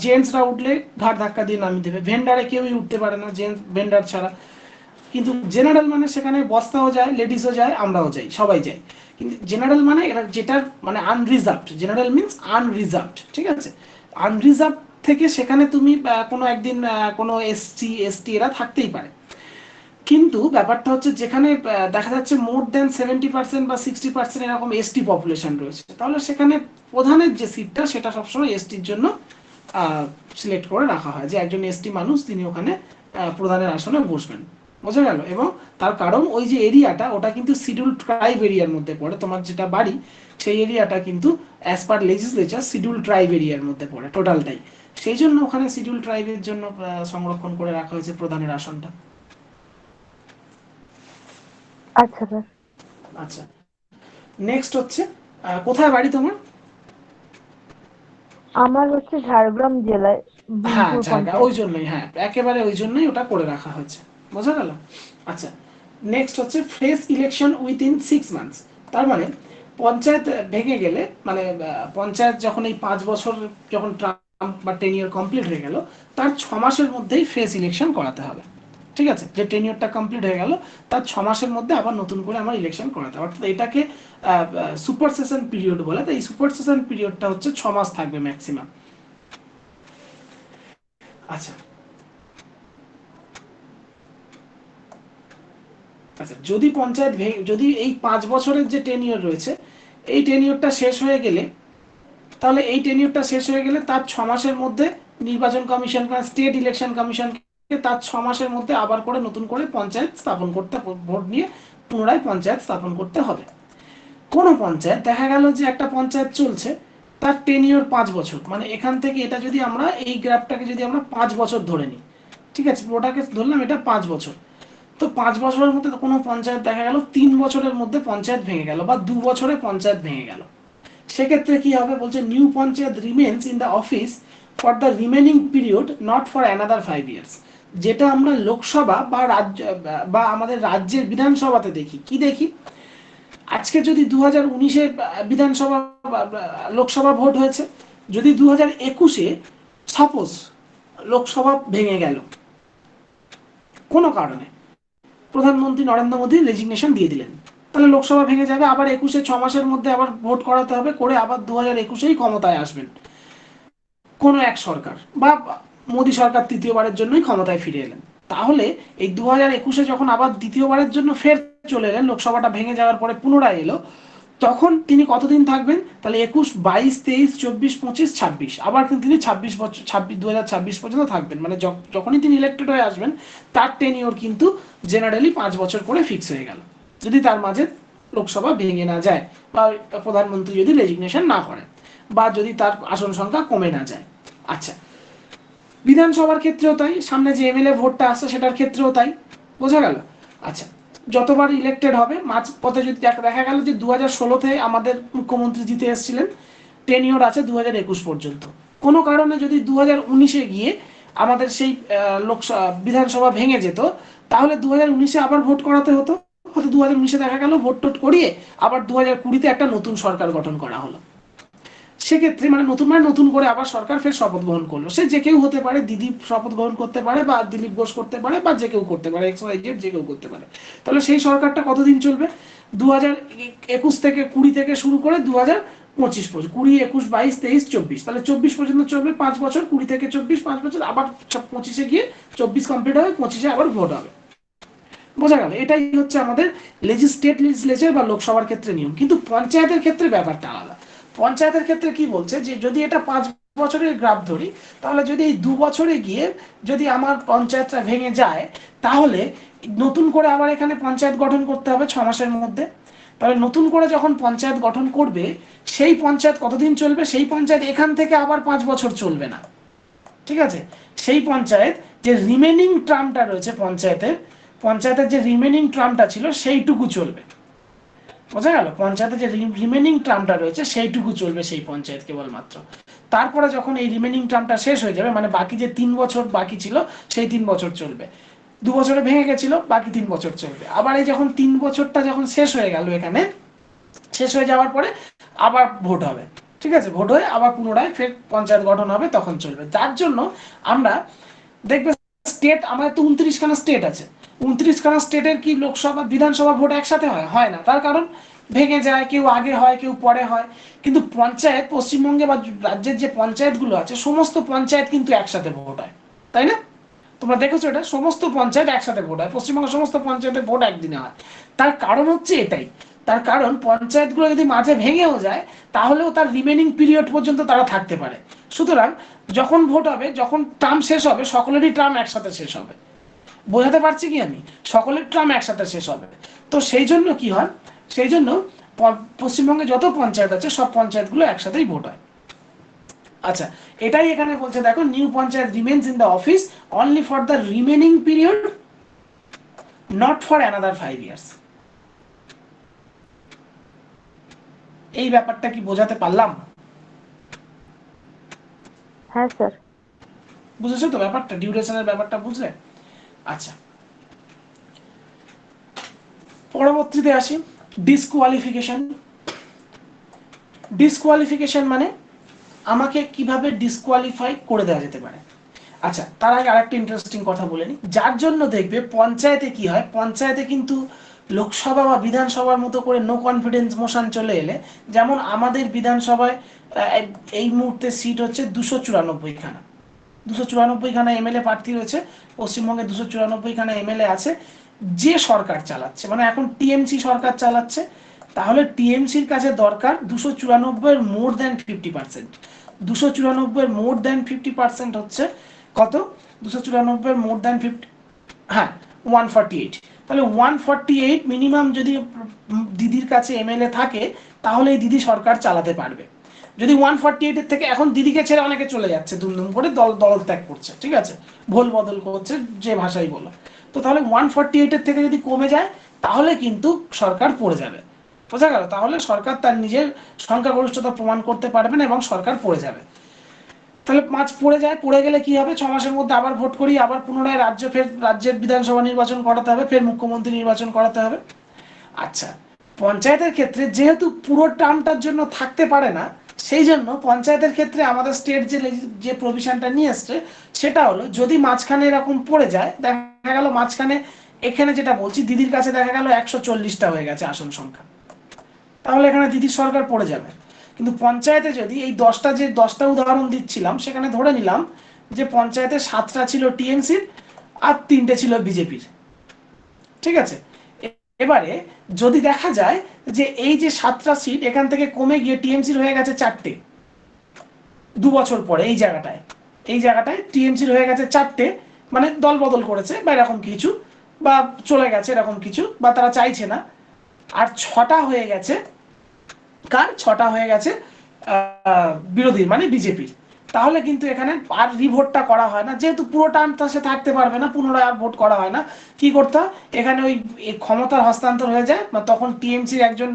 জেন্টসরা উঠলে ঘাট ধাক্কা দিয়ে নামিয়ে দেবে, ভেন্ডারে কেউই উঠতে পারে না জেন্টস ভেন্ডার ছাড়া। কিন্তু জেনারেল মানে সেখানে বস্তাও যায়, লেডিসও যায়, আমরাও যাই, সবাই যাই। কিন্তু জেনারেল মানে এটা যেটার মানে আনরিজার্ভড, জেনারেল মিন্স আনরিজার্ভড, ঠিক আছে। আনরিজার্ভ থেকে সেখানে তুমি কোনো একদিন কোনো এসসি এসটি এরা থাকতেই পারে। কিন্তু ব্যাপারটা হচ্ছে যেখানে দেখা যাচ্ছে মোর দেন 70% বা 60% এরকম এসটি পপুলেশন রয়েছে, তাহলে সেখানে প্রধানের যে সিটটা সেটা সবসময় এসটির জন্য সিলেক্ট করে রাখা হয়, যে একজন এসটি মানুষ তিনি ওখানে প্রধানের আসনে বসবেন, বোঝা গেল। এবং তার কারণ ওই যে এরিয়াটা ওটা কিন্তু শিডিউল ট্রাইব এরিয়ার মধ্যে পড়ে, তোমার যেটা বাড়ি সেই এরিয়াটা কিন্তু as per legislature schedule tribe এরিয়ার মধ্যে পড়ে টোটালটাই, সেই জন্য ওখানে শিডিউল ট্রাইবের জন্য সংরক্ষণ করে রাখা হয়েছে প্রধানের আসনটা। আচ্ছা স্যার। আচ্ছা, নেক্সট হচ্ছে কোথায় বাড়ি তোমার? আমার হচ্ছে ঝাড়গ্রাম জেলায়, হ্যাঁ বিনপুর জায়গা, পঞ্চায়েত। ওই জন্যই, হ্যাঁ একেবারে ওই জন্যই ওটা করে রাখা হয়েছে, বোঝা গেল। আচ্ছা, নেক্সট হচ্ছে ফ্রেশ ইলেকশন উইথিন 6 মান্থস। তার মানে পঞ্চায়েত ভেঙে গেলে, মানে পঞ্চায়েত যখন এই 5 বছর যখন টার্ম বা টেনিয়র কমপ্লিট হয়ে গেল, তার 6 মাসের মধ্যেই ফ্রেশ ইলেকশন করাতে হবে, ঠিক আছে। যে টেনিয়রটা কমপ্লিট হয়ে গেল তার 6 মাসের মধ্যে আবার নতুন করে আমার ইলেকশন করাতে হবে, অর্থাৎ এটাকে সুপার সেশন পিরিয়ড বলে। তো এই সুপার সেশন পিরিয়ডটা হচ্ছে 6 মাস থাকবে ম্যাক্সিমাম। আচ্ছা, আচ্ছা যদি পঞ্চায়েত যদি এই 5 বছরের যে টেনিয়র রয়েছে এই টেনিয়রটা শেষ হয়ে গেলে, তাহলে এই টেনিয়রটা শেষ হয়ে গেলে তার 6 মাসের মধ্যে নির্বাচন কমিশন বা স্টেট ইলেকশন কমিশনকে তার 6 মাসের মধ্যে আবার করে নতুন করে পঞ্চায়েত স্থাপন করতে, ভোট নিয়ে পুনরায় পঞ্চায়েত স্থাপন করতে হবে। কোনো পঞ্চায়েত দেখা গেল যে একটা পঞ্চায়েত চলছে, তার টেনিয়র 5 বছর, মানে এখান থেকে এটা যদি আমরা এই গ্রাফটাকে যদি আমরা 5 বছর ধরে নিই, ঠিক আছে, পুরোটাকে ধরলাম এটা 5 বছর। তো 5 বছরের মধ্যে কোনো পঞ্চায়েত দেখা গেল 3 বছরের মধ্যে পঞ্চায়েত ভেঙে গেল বা 2 বছরে পঞ্চায়েত ভেঙে গেল, সেক্ষেত্রে কি হবে বলছে new panchayat remains in the office for the remaining period not for another 5 years. যেটা আমরা লোকসভা বা রাজ্য বা আমাদের রাজ্যের বিধানসভাতে দেখি, কি দেখি, আজকে যদি 2019-এ বিধানসভা লোকসভা ভোট হয়েছে, যদি 2021-এ সাপোজ লোকসভা ভেঙে গেল কোনো কারণে, প্রধানমন্ত্রী নরেন্দ্র মোদী রেজিগনেশন দিয়ে দিলেন, তাহলে লোকসভা ভেঙে যাবে, আবার 21-এ 6 মাসের মধ্যে আবার ভোট করাতে হবে, করে আবার 2021-এই ক্ষমতায় আসবেন কোন এক সরকার, বা মোদী সরকার তৃতীয়বারের জন্যই ক্ষমতায় ফিরে এলেন। তাহলে এই 2021-এ যখন আবার দ্বিতীয়বারের জন্য ফের চলে এলেন, লোকসভাটা ভেঙে যাওয়ার পরে পুনরায় এলো, তখন তিনি কতদিন থাকবেন, তাহলে 21, 22, 23, 24, 25, 26, আবার কিন্তু তিনি 26 বছর, 2026 পর্যন্ত থাকবেন। মানে যখনই তিনি ইলেক্টেড হয়ে আসবেন তার টেনিওর কিন্তু জেনারেলি 5 বছর করে ফিক্স হয়ে গেল, যদি তার মাঝে লোকসভা ভেঙে না যায় বা প্রধানমন্ত্রী যদি রেজিগনেশন না করেন বা যদি তার আসন সংখ্যা কমে না যায়। আচ্ছা, বিধানসভার ক্ষেত্রেও তাই, সামনে যে এমএলএ ভোটটা আসছে সেটার ক্ষেত্রেও তাই, বোঝা গেল। আচ্ছা, যতবার ইলেক্টেড হবে মাঝ পথে যদি দেখা গেল যে 2016-তে আমাদের মুখ্যমন্ত্রী জিতে এসেছিলেন, টেনিওর আছে 2021 পর্যন্ত, কোনো কারণে যদি 2019-এ গিয়ে আমাদের সেই লোকসভা বিধানসভা ভেঙে যেত, তাহলে 2019-এ আবার ভোট করাতে হতো, হয়তো 2019-এ দেখা গেল ভোট টোট করিয়ে আবার 2020-তে একটা নতুন সরকার গঠন করা হলো। সেক্ষেত্রে মানে নতুন করে আবার সরকার ফের শপথ গ্রহণ করলো, সে যে কেউ হতে পারে, দিদি শপথ গ্রহণ করতে পারে বা দিলীপ ঘোষ করতে পারে বা যে কেউ করতে পারে, এক্স ওয়াই জেড যে কেউ করতে পারে। তাহলে সেই সরকারটা কতদিন চলবে, 2021 থেকে 20 থেকে শুরু করে 2025 পর্যন্ত, 20, 21, 22, 23, 24, তাহলে 24 পর্যন্ত চলবে 5 বছর, 20 থেকে 24 5 বছর, আবার 25-এ গিয়ে 24 কমপ্লিট হবে, 25-এ আবার ভোট হবে, বোঝা গেল? এটাই হচ্ছে আমাদের স্টেট লেজিসলেচার বা লোকসভার ক্ষেত্রে নিয়ম। কিন্তু পঞ্চায়েতের ক্ষেত্রে ব্যাপারটা আলাদা। পঞ্চায়েতের ক্ষেত্রে কি বলছে যে যদি এটা 5 বছরের গ্রাফ ধরি, তাহলে যদি এই 2 বছরে গিয়ে যদি আমার পঞ্চায়েতটা ভেঙে যায়, তাহলে নতুন করে আবার এখানে পঞ্চায়েত গঠন করতে হবে 6 মাসের মধ্যে। তাহলে নতুন করে যখন পঞ্চায়েত গঠন করবে, সেই পঞ্চায়েত কতদিন চলবে? সেই পঞ্চায়েত এখান থেকে আবার 5 বছর চলবে না, ঠিক আছে? সেই পঞ্চায়েত যে রিমেনিং টার্মটা রয়েছে পঞ্চায়েতের যে রিমেনিং টার্মটা ছিল সেইটুকু চলবে। বোঝা গেল? পঞ্চায়েতের যে রিমেনিং টার্মটা রয়েছে সেইটুকু চলবে সেই পঞ্চায়েত কেবলমাত্র। তারপরে যখন এই রিমেনিং টার্মটা শেষ হয়ে যাবে, মানে বাকি যে 3 বছর বাকি ছিল সেই 3 বছর চলবে। 2 বছরে ভেঙে গেছিল, বাকি 3 বছর চলবে। আবার এই যখন 3 বছরটা যখন শেষ হয়ে গেল, এখানে শেষ হয়ে যাওয়ার পরে আবার ভোট হবে, ঠিক আছে? ভোট হয়ে আবার পুনরায় ফের পঞ্চায়েত গঠন হবে, তখন চলবে। যার জন্য আমরা দেখবে স্টেট, আমাদের তো 29খানা স্টেট আছে, 29খানা স্টেটের কি লোকসভা বিধানসভা ভোট একসাথে হয়? হয় না। তার কারণ ভেঙে যায়, কেউ আগে হয়, কেউ পরে হয়। কিন্তু পঞ্চায়েত, পশ্চিমবঙ্গে বা রাজ্যের যে পঞ্চায়েতগুলো আছে, সমস্ত পঞ্চায়েত কিন্তু একসাথে ভোট হয়, তাই না? তোমরা দেখেছো এটা, সমস্ত পঞ্চায়েত একসাথে ভোট হয়, পশ্চিমবঙ্গের সমস্ত পঞ্চায়েতের ভোট একদিনে হয়। তার কারণ হচ্ছে এটাই। তার কারণ পঞ্চায়েতগুলো যদি মাঝে ভেঙেও যায়, তাহলেও তার রিমেনিং পিরিয়ড পর্যন্ত তারা থাকতে পারে। সুতরাং যখন ভোট হবে, যখন টার্ম শেষ হবে, সকলেরই টার্ম একসাথে শেষ হবে। বোঝাতে পারছি কি আমি? সকলের টার্ম একসাথে শেষ হবে। তো সেই জন্য কি হয়, সেই জন্য পশ্চিমবঙ্গে যত পঞ্চায়েত আছে সব পঞ্চায়েতগুলো একসাথেই ভোট হয়। আচ্ছা, এটাই এখানে বলছে, দেখো, new panchayat remains in the office only for the remaining period, not for another 5 years. এই ব্যাপারটা কি বোঝাতে পারলাম? হ্যাঁ স্যার। বুঝেছো তো ব্যাপারটা, ডিউরেশনের ব্যাপারটা বুঝলে? আচ্ছা, পরবর্তীতে আসি, ডিসকোয়ালিফিকেশন। ডিসকোয়ালিফিকেশন মানে আমাকে কিভাবে ডিসকোয়ালিফাই করে দেওয়া যেতে পারে। আচ্ছা, তার আগে আরেকটা ইন্টারেস্টিং কথা বলে নিই। যার জন্য দেখবে পঞ্চায়েতে কি হয়, পঞ্চায়েতে কিন্তু লোকসভা বা বিধানসভার মতো করে নো কনফিডেন্স মোশন চলে এলে, যেমন আমাদের বিধানসভায় এই মুহূর্তে সিট হচ্ছে 294খানা, 294খানা এমএলএ প্রার্থী রয়েছে পশ্চিমবঙ্গে, 294খানা এমএলএ আছে। যে সরকার চালাচ্ছে, মানে এখন টিএমসি সরকার চালাচ্ছে, তাহলে টিএমসির কাছে দরকার 294 মোর দ্যান 50%। 294 মোর দ্যান 50% হচ্ছে কত? 294 মোর দ্যান 50, হ্যাঁ, 148। তাহলে 148 মিনিমাম যদি দিদির কাছে এমএলএ থাকে, তাহলে এই দিদি সরকার চালাতে পারবে। যদি 148-এর থেকে, এখন দিদিকে ছেড়ে অনেকে চলে যাচ্ছে, দুমদুম করে দল ত্যাগ করছে, ঠিক আছে, ভোল বদল করছে, যে ভাষাই বলো। তো তাহলে 148-এর থেকে যদি কমে যায়, তাহলে কিন্তু সরকার পড়ে যাবে। বোঝা গেল? তাহলে সরকার তার নিজের সংখ্যাগরিষ্ঠতা প্রমাণ করতে পারবে না এবং সরকার পড়ে যাবে। তাহলে পড়ে যায়, পড়ে গেলে কি হবে? 6 মাসের মধ্যে আবার ভোট করি, আবার পুনরায় রাজ্যের বিধানসভা নির্বাচন করাতে হবে, ফের মুখ্যমন্ত্রী নির্বাচন করাতে হবে। আচ্ছা, পঞ্চায়েতের ক্ষেত্রে যেহেতু পুরো টার্মটার জন্য থাকতে পারে না, সেই জন্য পঞ্চায়েতের ক্ষেত্রে আমাদের স্টেট যে প্রভিশনটা নিয়ে আসছে, সেটা হলো যদি মাঝখানে এরকম পড়ে যায়, দেখা গেল মাঝখানে, এখানে যেটা বলছি, দিদির কাছে দেখা গেল 140টা হয়ে গেছে আসন সংখ্যা, তাহলে এখানে দিদির সরকার পড়ে যাবে। কিন্তু পঞ্চায়েতে যদি এই 10টা উদাহরণ দিচ্ছিলাম, সেখানে ধরে নিলাম যে পঞ্চায়েতে 7টা ছিল টিএমসির আর 3টে ছিল বিজেপির, ঠিক আছে? এবারে যদি দেখা যায় যে এই যে 7টা সিট এখান থেকে কমে গিয়ে টিএমসির হয়ে গেছে 4টে, 2 বছর পরে এই জায়গাটায় টিএমসির হয়ে গেছে 4টে, মানে দল বদল করেছে বা এরকম কিছু, বা চলে গেছে এরকম কিছু, বা তারা চাইছে না। আর 6টা হয়ে গেছে কার? 6টা হয়ে গেছে বিরোধী, মানে বিজেপির। তাহলে কিন্তু এখানে আর রিভোটটা করা হয় না, যেহেতু পুরো টার্মটা সে থাকতে পারবে না, পুনরায় আর ভোট করা হয় না। কি করতে হয়? এখানে ওই ক্ষমতার হস্তান্তর হয়ে যায়, তখন টিএমসির একজন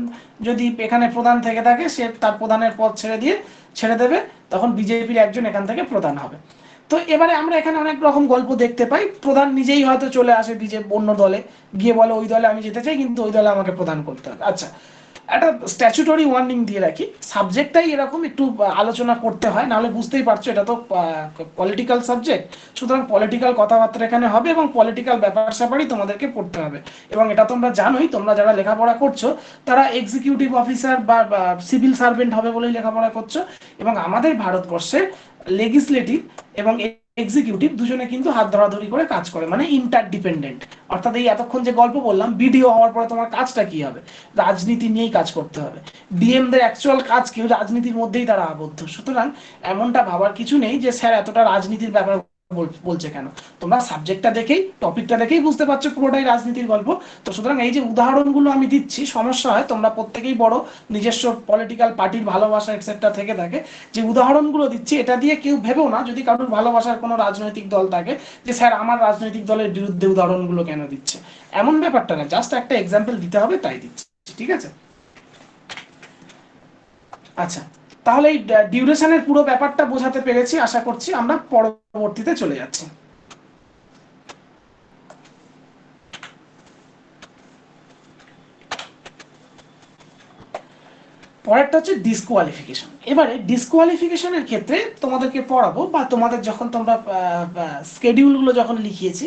যদি এখানে প্রধান থেকে থাকে, সে তার প্রধানের পদ ছেড়ে দেবে, তখন বিজেপির একজন এখান থেকে প্রধান হবে। তো এবারে আমরা এখানে অনেক রকম গল্প দেখতে পাই, প্রধান নিজেই হয়তো চলে আসে বিজেপি অন্য দলে, গিয়ে বলে ওই দলে আমি যেতে চাই, কিন্তু ওই দলে আমাকে প্রদান করতে হবে। আচ্ছা, একটা স্ট্যাচুটরি ওয়ার্নিং দিয়ে রাখি, সাবজেক্টটাই এরকম, একটু আলোচনা করতে হয়, নাহলে বুঝতেই পারছো এটা তো পলিটিক্যাল সাবজেক্ট, সুতরাং পলিটিক্যাল কথাবার্তা এখানে হবে এবং পলিটিক্যাল ব্যাপার স্যাপারই তোমাদেরকে পড়তে হবে। এবং এটা তোমরা জানোই, তোমরা যারা লেখাপড়া করছো তারা এক্সিকিউটিভ অফিসার বা সিভিল সার্ভেন্ট হবে বলেই লেখাপড়া করছো। এবং আমাদের ভারতবর্ষে লেজিসলেটিভ এবং এক্সিকিউটিভ দুজনে কিন্তু হাত ধরাধরি করে কাজ করে, মানে ইন্টারডিপেন্ডেন্ট। অর্থাৎ এই এতক্ষণ যে গল্প বললাম, বিডিও হওয়ার পরে তোমার কাজটা কি হবে, রাজনীতি নিয়েই কাজ করতে হবে। ডিএমদের অ্যাকচুয়াল কাজ কি, রাজনীতির মধ্যেই তারা আবদ্ধ। সুতরাং এমনটা ভাবার কিছু নেই যে স্যার এতটা রাজনীতির ব্যাপার বলছে কেন, তোমরা সাবজেক্টটা দেখেই, টপিকটা দেখেই বুঝতে পারছো পুরোটাই রাজনীতির গল্প। তো সুতরাং এই যে উদাহরণগুলো আমি দিচ্ছি, সমস্যা হয় তোমরা প্রত্যেকেই বড়, নিজস্ব পলিটিক্যাল পার্টির ভালোবাসা এটসেট্রা থেকে থাকে, যে উদাহরণগুলো দিচ্ছি এটা দিয়ে কেউ ভেবেও না, যদি কারোর ভালোবাসার কোনো রাজনৈতিক দল থাকে, যে স্যার আমার রাজনৈতিক দলের বিরুদ্ধে উদাহরণগুলো কেন দিচ্ছে, এমন ব্যাপারটা না, জাস্ট একটা এক্সাম্পল দিতে হবে তাই দিচ্ছি, ঠিক আছে? আচ্ছা, তাহলে এই ডিউরেশনের পুরো ব্যাপারটা বোঝাতে পেরেছি আশা করছি। আমরা পরবর্তীতে চলে যাচ্ছি। পরেরটা হচ্ছে ডিসকোয়ালিফিকেশন। এবারে ডিসকোয়ালিফিকেশনের ক্ষেত্রে তোমাদেরকে পড়াবো, বা তোমাদের যখন তোমরা স্কেডিউলগুলো যখন লিখিয়েছি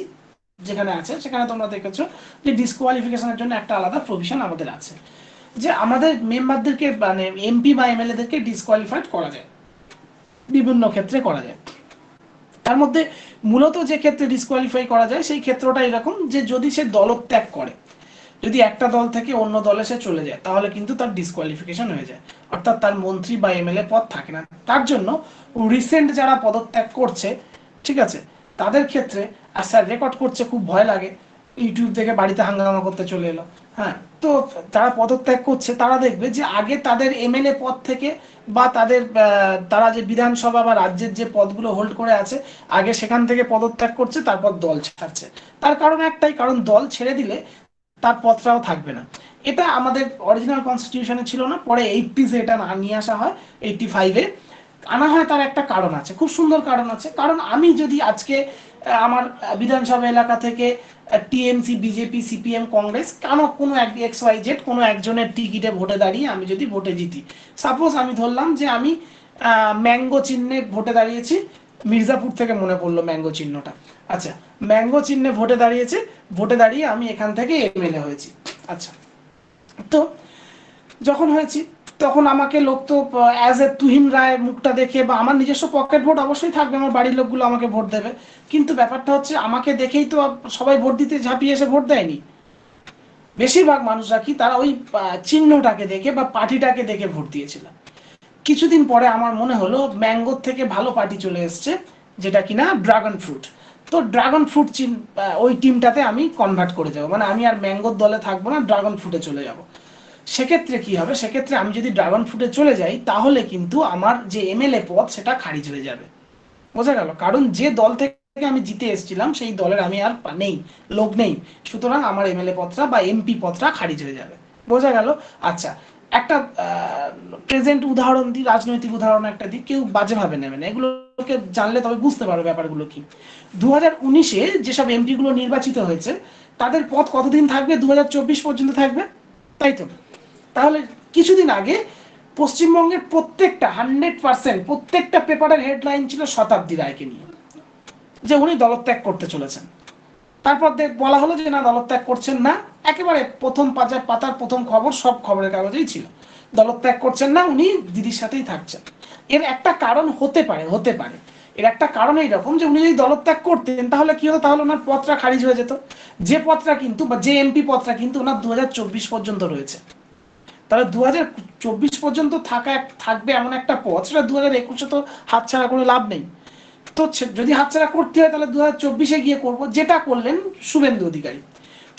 যেখানে আছে, সেখানে তোমরা দেখেছো যে ডিসকোয়ালিফিকেশনের জন্য একটা আলাদা প্রভিশন আমাদের আছে, যে আমাদের মেম্বারদেরকে মানে এমপি বা এমএলএ দেরকে ডিসকোয়ালিফাইড করা যায়, বিভিন্ন ক্ষেত্রে করা যায়। তার মধ্যে মূলত যে ক্ষেত্রে ডিসকোয়ালিফাই করা যায় সেই ক্ষেত্রটা এরকম, যে যদি সে দলত্যাগ করে, যদি একটা দল থেকে অন্য দলে সে চলে যায়, তাহলে কিন্তু তার ডিসকোয়ালিফিকেশন হয়ে যায়, অর্থাৎ তার মন্ত্রী বা এমএলএ পদ থাকে না। তার জন্য রিসেন্ট যারা পদত্যাগ করছে, ঠিক আছে, তাদের ক্ষেত্রে, আর স্যার রেকর্ড করছে, খুব ভয় লাগে, ইউটিউব থেকে বাড়িতে হাঙ্গামা করতে চলে এলো, হ্যাঁ, তো যারা পদত্যাগ করছে তারা দেখবে যে আগে তাদের এমএলএ পদ থেকে বা তাদের তারা যে বিধানসভা বা রাজ্যের যে পদগুলো হোল্ড করে আছে, আগে সেখান থেকে পদত্যাগ করছে, তারপর দল ছাড়ছে। তার কারণ একটাই, কারণ দল ছেড়ে দিলে তার পদটাও থাকবে না। এটা আমাদের অরিজিনাল কনস্টিটিউশনে ছিল না, পরে 80s এটা নিয়ে আসা হয়, 85-এ আনা হয়। তার একটা কারণ আছে, খুব সুন্দর কারণ আছে। কারণ আমি যদি আজকে আমার বিধানসভা এলাকা থেকে টিএমসি, বিজেপি, সিপিএম, কংগ্রেস, কেন কোনো এক্স ওয়াই জেড কোনো একজনের টিকিটে ভোটে দাঁড়িয়ে আমি যদি ভোটে জিতি, সাপোজ আমি ধরলাম যে আমি ম্যাঙ্গো চিহ্নে ভোটে দাঁড়িয়েছি, মির্জাপুর থেকে মনে পড়লো ম্যাঙ্গো চিহ্নটা, আচ্ছা, ম্যাঙ্গো চিহ্নে ভোটে দাঁড়িয়েছে, ভোটে দাঁড়িয়ে আমি এখান থেকে এমএলএ হয়েছি। আচ্ছা, তো যখন হয়েছি তখন আমাকে লোক তো অ্যাজ এ তুহিন রায় মুখটা দেখে, বা আমার নিজস্ব পকেট ভোট অবশ্যই থাকবে, আমার বাড়ির লোকগুলো আমাকে ভোট দেবে, কিন্তু ব্যাপারটা হচ্ছে আমাকে দেখেই তো সবাই ভোট দিতে ঝাঁপিয়ে এসে ভোট দেয়নি। বেশিরভাগ মানুষরা কি, তারা ওই চিহ্নটাকে দেখে বা পার্টিটাকে দেখে ভোট দিয়েছিল। কিছুদিন পরে আমার মনে হলো ম্যাঙ্গোর থেকে ভালো পার্টি চলে এসছে, যেটা কিনা ড্রাগন ফ্রুট। তো ড্রাগন ফ্রুট ওই টিমটাতে আমি কনভার্ট করে যাবো, মানে আমি আর ম্যাঙ্গোর দলে থাকবো না, ড্রাগন ফ্রুটে চলে যাব। সেক্ষেত্রে কি হবে, সেক্ষেত্রে আমি যদি ড্রাগন ফ্রুটে চলে যাই, তাহলে কিন্তু আমার যে এমএলএ পদ সেটা খারিজ হয়ে যাবে। বোঝা গেল? কারণ যে দল থেকে আমি জিতে এসেছিলাম সেই দলের আমি আর নেই, লোক নেই, সুতরাং আমার এমএলএ পদটা বা এমপি পদটা খারিজ হয়ে যাবে। বোঝা গেল? আচ্ছা, একটা প্রেজেন্ট উদাহরণ দিই, রাজনৈতিক উদাহরণ একটা দিই, কেউ বাজেভাবে নেবেন, এগুলোকে জানলে তবে বুঝতে পারো ব্যাপারগুলো কি। 2019-এ যেসব এমপি গুলো নির্বাচিত হয়েছে, তাদের পদ কতদিন থাকবে? 2024 পর্যন্ত থাকবে, তাই তো? তাহলে কিছুদিন আগে পশ্চিমবঙ্গের প্রত্যেকটা 100% প্রত্যেকটা পেপারের হেডলাইন ছিল শতাব্দী রায়কে নিয়ে, যে উনি দলত্যাগ করতে চলেছেন। তারপর বলা হলো যে না, দলত্যাগ করছেন না, একেবারে প্রথম পাতার প্রথম খবর সব খবরের কাগজেই ছিল, দলত্যাগ করছেন না, উনি দিদির সাথেই থাকছেন। এর একটা কারণ হতে পারে এর একটা কারণ এইরকম, যে উনি যদি দলত্যাগ করতেন তাহলে কি হতো, তাহলে ওনার পদটা খারিজ হয়ে যেত, যে পদটা কিন্তু, বা যে এমপি পদটা কিন্তু ওনার 2024 পর্যন্ত রয়েছে। তাহলে 2024 পর্যন্ত থাকবে এমন একটা পদ, সেটা 2021-এ তো হাতছাড়া করে লাভ নেই। তো যদি হাতছাড়া করতে হয় তাহলে 2024-এ গিয়ে করবো, যেটা করলেন শুভেন্দু অধিকারী।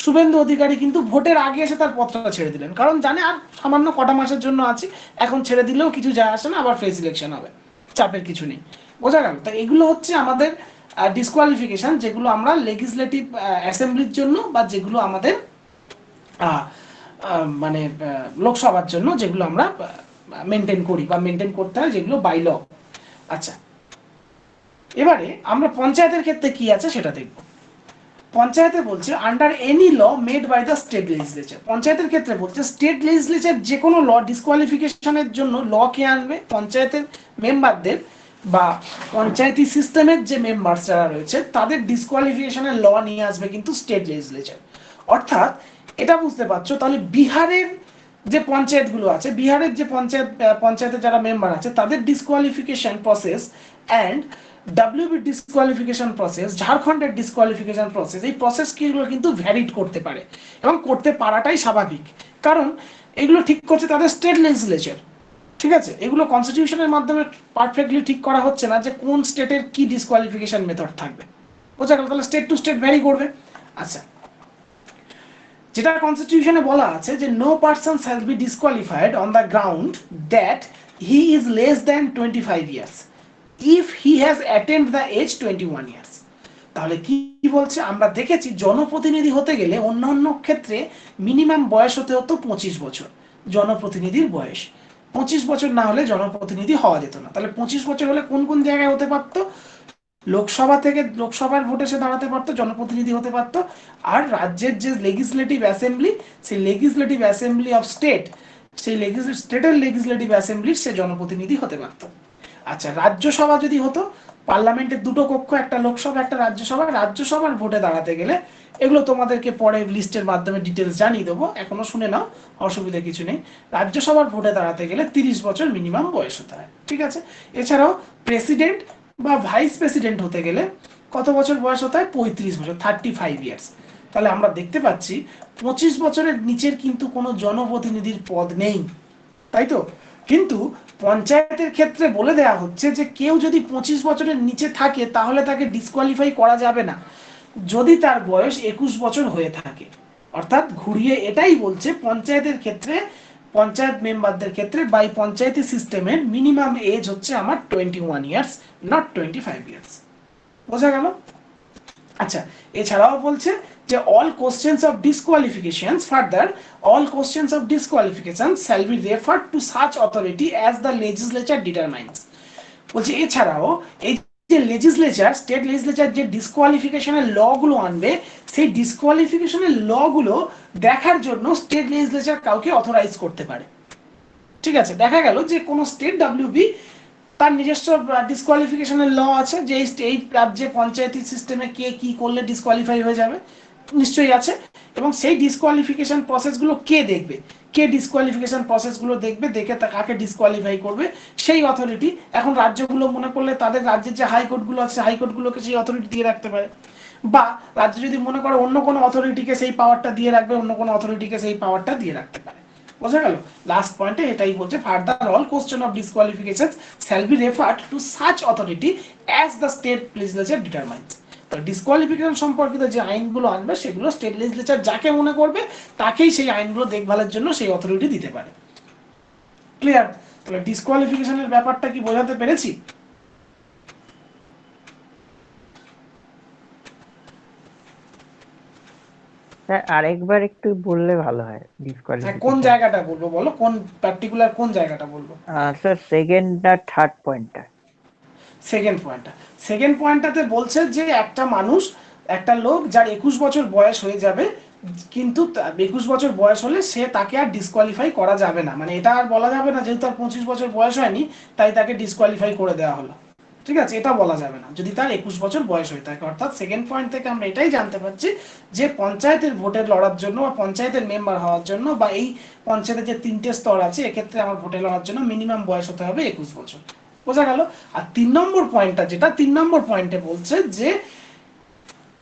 শুভেন্দু অধিকারী কিন্তু ভোটের আগে এসে তার পদটা ছেড়ে দিলেন, কারণ জানে আর সামান্য কটা মাসের জন্য আছি, এখন ছেড়ে দিলেও কিছু যায় আসে না, আবার ফ্রেশ ইলেকশন হবে, চাপের কিছু নেই। বোঝা গেল? তো এগুলো হচ্ছে আমাদের ডিসকোয়ালিফিকেশন, যেগুলো আমরা লেজিসলেটিভ অ্যাসেম্বলির জন্য, বা যেগুলো আমাদের মানে লোকসভার জন্য, যেগুলো আমরা মেনটেন করি বা মেনটেন করতে হয়, যেগুলো বাই ল। আচ্ছা, এবারে আমরা পঞ্চায়েতের ক্ষেত্রে কি আছে সেটা দেখব। পঞ্চায়েতে বলছে under any law made by the state legislature. পঞ্চায়েতের ক্ষেত্রে বলছে স্টেট লেজিসলেচার যে কোনো ল ডিসকোয়ালিফিকেশনের জন্য ল কে আনবে, পঞ্চায়েতের মেম্বারদের বা পঞ্চায়েতি সিস্টেমের যে মেম্বার্স যারা রয়েছে তাদের ডিসকোয়ালিফিকেশনের ল নিয়ে আসবে কিন্তু স্টেট লেজিসলেচার। অর্থাৎ এটা বুঝতে পারছো, তাহলে বিহারের যে পঞ্চায়েতগুলো আছে, বিহারের যে পঞ্চায়েতের যারা মেম্বার আছে, তাদের disqualification process and WB disqualification process, ঝাড়খণ্ডের ডিসকোয়ালিফিকেশন প্রসেস, এই প্রসেস কিগুলো কিন্তু ভ্যারিড করতে পারে এবং করতে পারাটাই স্বাভাবিক, কারণ এগুলো ঠিক করছে তাদের স্টেট লেজিসলেচার। ঠিক আছে, এগুলো কনস্টিটিউশনের মাধ্যমে পারফেক্টলি ঠিক করা হচ্ছে না যে কোন স্টেটের কি ডিসকোয়ালিফিকেশন মেথড থাকবে, বোঝা গেল? তাহলে স্টেট টু স্টেট ভ্যারি করবে। আচ্ছা, যেটা কনস্টিটিউশনে বলা আছে যে no person shall be disqualified on the ground that he is less than 25 years if he has attend the age 21 years. তাহলে কি বলছে, আমরা দেখেছি জনপ্রতিনিধি হতে গেলে অন্যান্য ক্ষেত্রে মিনিমাম বয়স হতে হতো 25 বছর, জনপ্রতিনিধির বয়স 25 বছর না হলে জনপ্রতিনিধি হওয়া যেত না। তাহলে 25 বছর হলে কোন কোন জায়গায় হতে পারতো? লোকসভা থেকে লোকসভার ভোটে সে দাঁড়াতে পারতো, জনপ্রতিনিধি হতে পারতো। আর রাজ্যের যে লেজিসলেটিভ অ্যাসেম্বলি, সেই লেজিসলেটিভ অ্যাসেম্বলি অফ স্টেট, সেই স্টেটের লেজিসলেটিভ অ্যাসেম্বলির সে জনপ্রতিনিধি হতে পারতো। আচ্ছা, রাজ্যসভা যদি হতো, পার্লামেন্টের দুটো কক্ষ, একটা লোকসভা একটা রাজ্যসভা, রাজ্যসভার ভোটে দাঁড়াতে গেলে, এগুলো তোমাদেরকে পরে লিস্টের মাধ্যমে ডিটেলস জানিয়ে দেবো, এখনো শুনে নাও, অসুবিধা কিছু নেই। রাজ্যসভার ভোটে দাঁড়াতে গেলে 30 বছর মিনিমাম বয়স হতে হয়। ঠিক আছে, এছাড়াও প্রেসিডেন্ট বা ভাইস প্রেসিডেন্ট হতে গেলে কত বছর বয়স হতে হয়? 35 বছর, 35 ইয়ার্স। তাহলে আমরা দেখতে পাচ্ছি 25 বছরের নিচের কিন্তু কোনো জনপ্রতিনিধির পদ নেই, তাই তো? কিন্তু পঞ্চায়েতের ক্ষেত্রে বলে দেওয়া হচ্ছে যে কেউ যদি 25 বছরের নিচে থাকে তাহলে তাকে ডিসকোয়ালিফাই করা যাবে না যদি তার বয়স 21 বছর হয়ে থাকে। অর্থাৎ ঘুরিয়ে এটাই বলছে, পঞ্চায়েতের ক্ষেত্রে, পঞ্চায়েত মেম্বারদের ক্ষেত্রে বাই পঞ্চায়েতি সিস্টেমের মিনিমাম এজ হচ্ছে আমার 21 ইয়ার্স, নট 25 ইয়ার্স। বোঝা গেল? আচ্ছা, এছাড়াও বলছে যে all questions of disqualifications, further all questions of disqualification shall be referred to such authority as the legislature determines. বলছে এছাড়াও এই যে লেজিসলেচার, স্টেট লেজিসলেচার যে ডিসকোয়ালিফিকেশনের ল গুলো আনবে, সেই ডিসকোয়ালিফিকেশনের ল গুলো দেখার জন্য স্টেট লেজিসলেচার কাউকে অথরাইজ করতে পারে। ঠিক আছে, দেখা গেল যে কোনো স্টেট ডাব্লিউবি তার নিজস্ব ডিসকোয়ালিফিকেশনের ল আছে যে এই রাজ্যে পঞ্চায়েতি সিস্টেমে কে কি করলে ডিসকোয়ালিফাই হয়ে যাবে, নিশ্চয়ই আছে। এবং সেই ডিসকোয়ালিফিকেশন প্রসেসগুলো কে দেখবে, কে ডিসকোয়ালিফিকেশন প্রসেসগুলো দেখবে, দেখে তা কাকে ডিসকোয়ালিফাই করবে, সেই অথরিটি। এখন রাজ্যগুলো মনে করলে তাদের রাজ্যের যে হাইকোর্টগুলো আছে, হাইকোর্টগুলোকে সেই অথরিটি দিয়ে রাখতে পারে, বা রাজ্য যদি মনে করে অন্য কোনো অথরিটিকে সেই পাওয়ারটা দিয়ে রাখবে, অন্য কোনো অথরিটিকে সেই পাওয়ারটা দিয়ে রাখতে পারে। বোঝা গেল? লাস্ট পয়েন্টে এটাই বলছে, further all question of disqualification shall be referred to such authority as the state legislature determines. Disqualification সম্পর্কিত যে আইনগুলো আনবে সেগুলো স্টেট লেজিসলেচার যাকে মনে করবে তাকেই সেই আইনগুলো দেখভালের জন্য সেই অথরিটি দিতে পারে। ক্লিয়ার? তাহলে ডিসকোয়ালিফিকেশনের ব্যাপারটা কি বোঝাতে পেরেছি? আরেকবার একটু বললে ভালো হয় কোন ডিসকোয়ালিফিকেশন। জায়গাটা বলবো বলো, কোন পার্টিকুলার কোন জায়গাটা বলবো? স্যার সেকেন্ড আর থার্ড পয়েন্টটা। সেকেন্ড পয়েন্টটাতে বলছে যে একটা মানুষ, একটা লোক যার 21 বছর বয়স হয়ে যাবে, কিন্তু 21 বছর বয়স হলে সে তাকে আর ডিসকোয়ালিফাই করা যাবে না, মানে এটা আর বলা যাবে না যেহেতু তার 25 বছর বয়স হয়নি তাই তাকে ডিসকোয়ালিফাই করে দেওয়া হলো। ঠিক আছে, এটা বলা যাবে না যদি তার 21 বছর বয়স হয়ে থাকে। অর্থাৎ সেকেন্ড পয়েন্ট থেকে আমরা এটাই জানতে পারছি যে পঞ্চায়েতের ভোটে লড়ার জন্য বা পঞ্চায়েতের মেম্বার হওয়ার জন্য বা এই পঞ্চায়েতের যে 3টে স্তর আছে এক্ষেত্রে আমার ভোটে লড়ার জন্য মিনিমাম বয়স হতে হবে 21 বছর। বোঝা গেল? আর 3 নম্বর পয়েন্টটা, যেটা 3 নম্বর পয়েন্টে বলছে যে,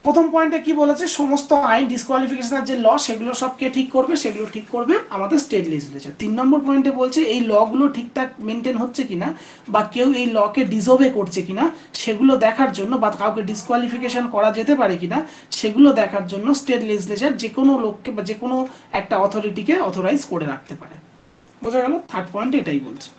প্রথম পয়েন্টে কি বলেছে, সমস্ত আইন ডিসকোয়ালিফিকেশনের যে ল সেগুলো সব কে ঠিক করবে, সেগুলো ঠিক করবে আমাদের স্টেট লেজিসলেচার। 3 নম্বর পয়েন্টে বলছে এই ল গুলো ঠিকঠাক মেনটেন হচ্ছে কিনা বা কেউ এই লকে ডিসওবে করছে কিনা সেগুলো দেখার জন্য, বা কাউকে ডিসকোয়ালিফিকেশন করা যেতে পারে কিনা সেগুলো দেখার জন্য স্টেট লেজিসলেচার যে কোনো লোককে বা যে কোনো একটা অথরিটিকে অথরাইজ করে রাখতে পারে। বোঝা গেল? থার্ড পয়েন্টে এটাই বলছে।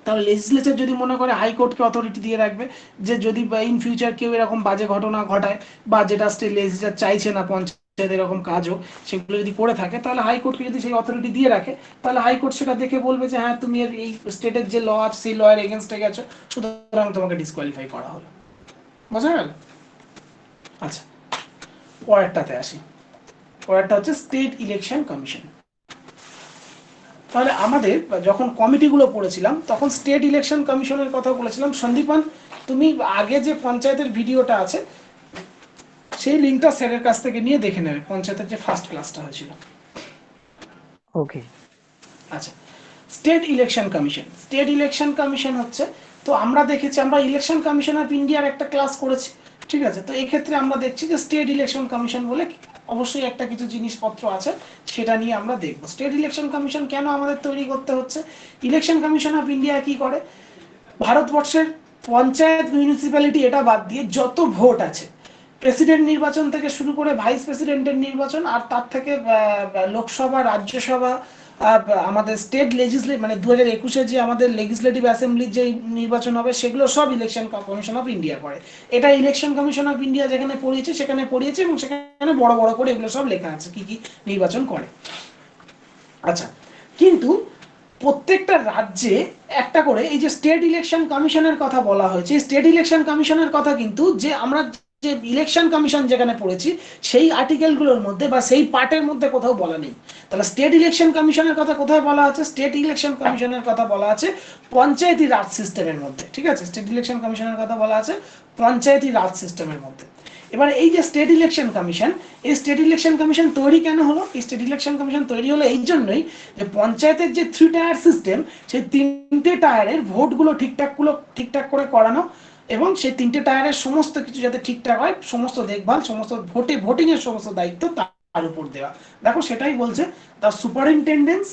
তাহলে লেজিসলেচার যদি মনে করে হাইকোর্টকে অথরিটি দিয়ে রাখবে যে যদি ইন ফিউচার কেউ এরকম বাজে ঘটনা ঘটায় বা যেটা স্টেট লেজিসলেচার চাইছে না পঞ্চায়েত এরকম কাজ হোক, সেগুলো যদি করে থাকে তাহলে হাইকোর্টকে যদি সেই অথরিটি দিয়ে রাখে তাহলে হাইকোর্ট সেটা দেখে বলবে যে হ্যাঁ তুমি এই স্টেটের যে ল আছে সেই ল এর এগেনস্টে গেছো, সুতরাং তোমাকে ডিসকোয়ালিফাই করা হলো। বোঝা গেল? আচ্ছা, পরেরটাতে আসি। পরেরটা হচ্ছে স্টেট ইলেকশন কমিশন। তাহলে আমাদের যখন কমিটিগুলো পড়েছিলাম তখন স্টেট ইলেকশন কমিশনের কথা বলেছিলাম। সন্দীপন, তুমি আগে যে পঞ্চায়েতের ভিডিওটা আছে সেই লিঙ্কটা স্যারের কাছ থেকে নিয়ে দেখে নেবে, পঞ্চায়েতের যে ফার্স্ট ক্লাসটা হয়েছিল। ওকে। আচ্ছা, state election commission. State election commission হচ্ছে তো আমরা দেখেছি, আমরা ইলেকশন কমিশন অফ ইন্ডিয়ার একটা ক্লাস করেছি, ঠিক আছে। তো এই ক্ষেত্রে আমরা দেখছি যে স্টেট ইলেকশন কমিশন বলে অবশ্যই একটা কিছু জিনিসপত্র আছে, সেটা নিয়ে আমরা দেখবো। স্টেট ইলেকশন কমিশন কেন আমাদের তৈরি করতে হচ্ছে? ইলেকশন কমিশন অফ ইন্ডিয়া কি করে, ভারতবর্ষের পঞ্চায়েত, মিউনিসিপ্যালিটি এটা বাদ দিয়ে যত ভোট আছে, প্রেসিডেন্ট নির্বাচন থেকে শুরু করে ভাইস প্রেসিডেন্টের নির্বাচন, আর তার থেকে লোকসভা, রাজ্যসভা, আমাদের স্টেট লেজিসলেটিভ মানে 2021-এ যে আমাদের লেজিসলেটিভ অ্যাসেম্বলির যে নির্বাচন হবে, সেগুলো সব ইলেকশন কমিশন অফ ইন্ডিয়া করে। এটা ইলেকশন কমিশন অফ ইন্ডিয়া যেখানে পড়িয়েছে সেখানে পড়িয়েছে, এবং সেখানে বড় বড় করে এগুলো সব লেখা আছে কি কি নির্বাচন করে। আচ্ছা, কিন্তু প্রত্যেকটা রাজ্যে একটা করে এই যে স্টেট ইলেকশন কমিশনের কথা বলা হয়েছে, স্টেট ইলেকশন কমিশনের কথা কিন্তু যে আমরা যে ইলেকশন কমিশন যেখানে পড়েছি সেই আর্টিকেলগুলোর মধ্যে বা সেই পার্টের মধ্যে কোথাও বলা নেই। তাহলে স্টেট ইলেকশন কমিশনের কথা কোথায় বলা আছে? স্টেট ইলেকশন কমিশনের কথা বলা আছে পঞ্চায়েতি রাজ সিস্টেমের মধ্যে, ঠিক আছে। স্টেট ইলেকশন কমিশনের কথা বলা আছে পঞ্চায়েতি রাজ সিস্টেমের মধ্যে। এবার এই যে স্টেট ইলেকশন কমিশন, এই স্টেট ইলেকশন কমিশন তৈরি কেন হলো? এই স্টেট ইলেকশন কমিশন তৈরি হলো এই জন্যই যে পঞ্চায়েতের যে 3 টায়ার সিস্টেম, সেই 3টে টায়ারের ভোটগুলো ঠিকঠাক করে করানো, এবং সেই 3টে টায়ারের সমস্ত কিছু যাতে ঠিকঠাক হয়, সমস্ত দেখভাল, সমস্ত ভোটিং এর সমস্ত দায়িত্ব তার উপর দেওয়া। দেখো সেটাই বলছে, the superintendence,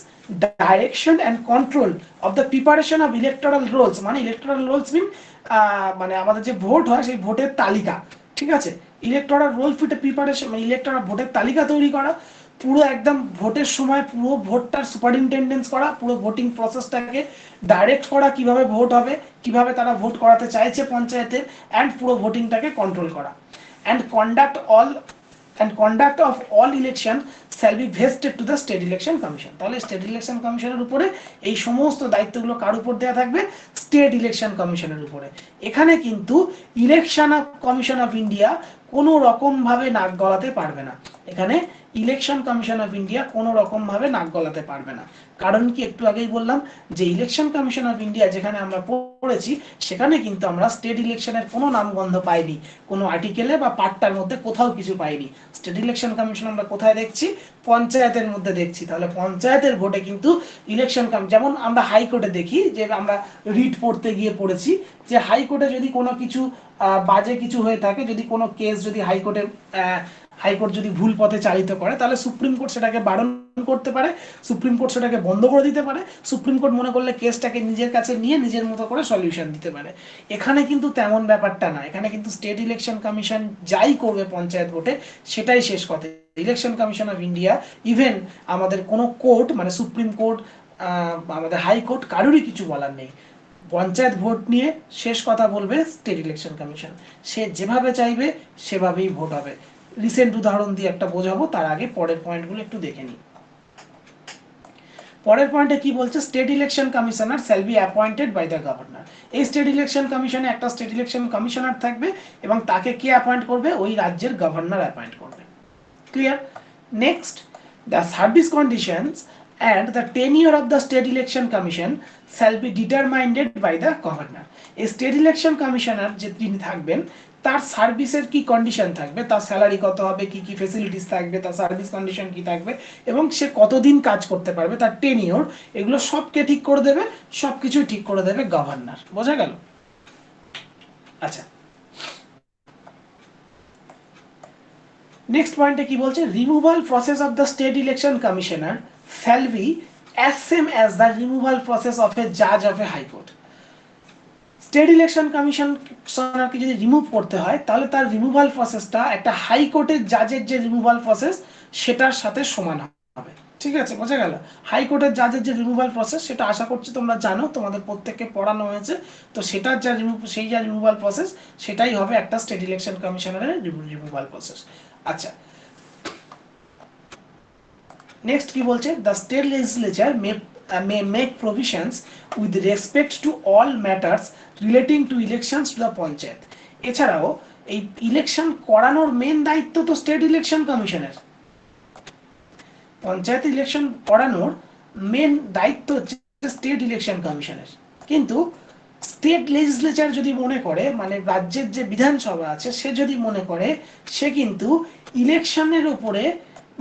direction and control of the preparation of electoral rolls, মানে ইলেকটোরাল রোলস মিন মানে আমাদের যে ভোট হয় সেই ভোটের তালিকা, ঠিক আছে। ইলেকটোরাল রোল প্রিপারেশন মানে ইলেকটোরাল ভোটের তালিকা তৈরি করা, পুরো একদম ভোটের সময় পুরো ভোটটার সুপারিনটেন্ডেন্স করা, পুরো ভোটিং প্রসেসটাকে ডাইরেক্ট করা, কিভাবে ভোট হবে, কিভাবে তারা ভোট করাতে চাইছে পঞ্চায়েতের, অ্যান্ড পুরো ভোটিংটাকে কন্ট্রোল করা, and conduct of all election shall be vested to the state election commission। তাহলে স্টেট ইলেকশন কমিশনের উপরে এই সমস্ত দায়িত্বগুলো কার উপর দেওয়া থাকবে? স্টেট ইলেকশন কমিশনের উপরে। এখানে কিন্তু ইলেকশন কমিশন অফ ইন্ডিয়া কোনো রকম ভাবে নাক গলাতে পারবে না, এখানে ইলেকশন কমিশন অফ ইন্ডিয়া কোনো রকম ভাবে নাক গলাতে পারবে না। কারণ কি, একটু আগেই বললাম যে ইলেকশন কমিশন অফ ইন্ডিয়া যেখানে আমরা পড়েছি সেখানে কিন্তু আমরা স্টেট ইলেকশনের কোনো নামগন্ধ পাইনি, কোনো আর্টিকেলে বা পার্টটার মধ্যে কোথাও কিছু পাইনি। স্টেট ইলেকশন কমিশন আমরা কোথায় দেখছি? পঞ্চায়েতের মধ্যে দেখছি। তাহলে পঞ্চায়েতের ভোটে কিন্তু ইলেকশন যেমন আমরা হাইকোর্টে দেখি, যে আমরা রিট পড়তে গিয়ে পড়েছি যে হাইকোর্টে যদি কোনো কিছু বাজে কিছু হয়ে থাকে, যদি কোনো কেস যদি হাইকোর্ট যদি ভুল পথে চালিত করে, তাহলে সুপ্রিম কোর্ট সেটাকে বারণ করতে পারে, সুপ্রিম কোর্ট সেটাকে বন্ধ করে দিতে পারে, সুপ্রিম কোর্ট মনে করলে কেসটাকে নিজের কাছে নিয়ে নিজের মতো করে সলিউশন দিতে পারে। এখানে কিন্তু তেমন ব্যাপারটা না, এখানে কিন্তু স্টেট ইলেকশন কমিশন যাই করবে পঞ্চায়েত ভোটে সেটাই শেষ কথা। Election commission of India even আমাদের কোনো কোর্ট মানে সুপ্রিম কোর্ট, আমাদের হাইকোর্ট, কারোরই কিছু বলার নেই। পঞ্চায়েত ভোট নিয়ে শেষ কথা বলবে স্টেট ইলেকশন কমিশন, সে যেভাবে চাইবে সেভাবেই ভোট হবে। রিসেন্ট উদাহরণ দিয়ে একটা বোঝাবো, তার আগে পরের পয়েন্টগুলো একটু দেখে নিই। পরের পয়েন্টে কি বলছে? State election commissioner shall be appointed by the governor. এই স্টেট ইলেকশন কমিশনে একটা স্টেট ইলেকশন কমিশনার থাকবে, এবং তাকে কে অ্যাপয়েন্ট করবে? ওই রাজ্যের গভর্নর অ্যাপয়েন্ট করবে। Clear? Next, the service conditions and the tenure of the state election commission shall be determined by the governor। এই স্টেট ইলেকশন কমিশনার যে তিনি থাকবেন তার সার্ভিসের কি কন্ডিশন থাকবে, তার স্যালারি কত হবে, কি কি ফ্যাসিলিটিস থাকবে, তার সার্ভিস কন্ডিশন কি থাকবে, এবং সে কতদিন কাজ করতে পারবে, তার টেনিওর, এগুলো সবকে ঠিক করে দেবে, সবকিছু ঠিক করে দেবে গভর্নর। বোঝা গেল? আচ্ছা, নেক্সট পয়েন্টে কি বলছে? Removal process of the state election commissioner shall be as same as the removal process of a judge of a high court। State election কমিশনারকে যদি রিমুভ করতে হয় তাহলে তার রিমুভাল প্রসেসটা একটা হাইকোর্টের জাজের যে রিমুভাল প্রসেস সেটার সাথে সমান হবে। ঠিক আছে, বোঝা গেল? হাইকোর্টের জাজের যে রিমুভাল প্রসেস সেটা আশা করছি তোমরা জানো, তোমাদের প্রত্যেককে পড়ানো হয়েছে। তো সেটার যা রিমুভাল প্রসেস সেটাই হবে একটা স্টেট ইলেকশন কমিশনারের রিমুভাল প্রসেস। আচ্ছা, নেক্সট কি বলছে? The state legislature may make provisions with respect to all matters relating to elections to the panchayat. এছাড়াও এই ইলেকশন করানোর মেন দায়িত্ব তো স্টেট ইলেকশন কমিশনের, পঞ্চায়েত ইলেকশন করানোর মেন দায়িত্ব হচ্ছে স্টেট ইলেকশন কমিশনের। কিন্তু স্টেট লেজিসলেচার যদি মনে করে, মানে রাজ্যের যে বিধানসভা আছে সে যদি মনে করে সে কিন্তু ইলেকশনের উপরে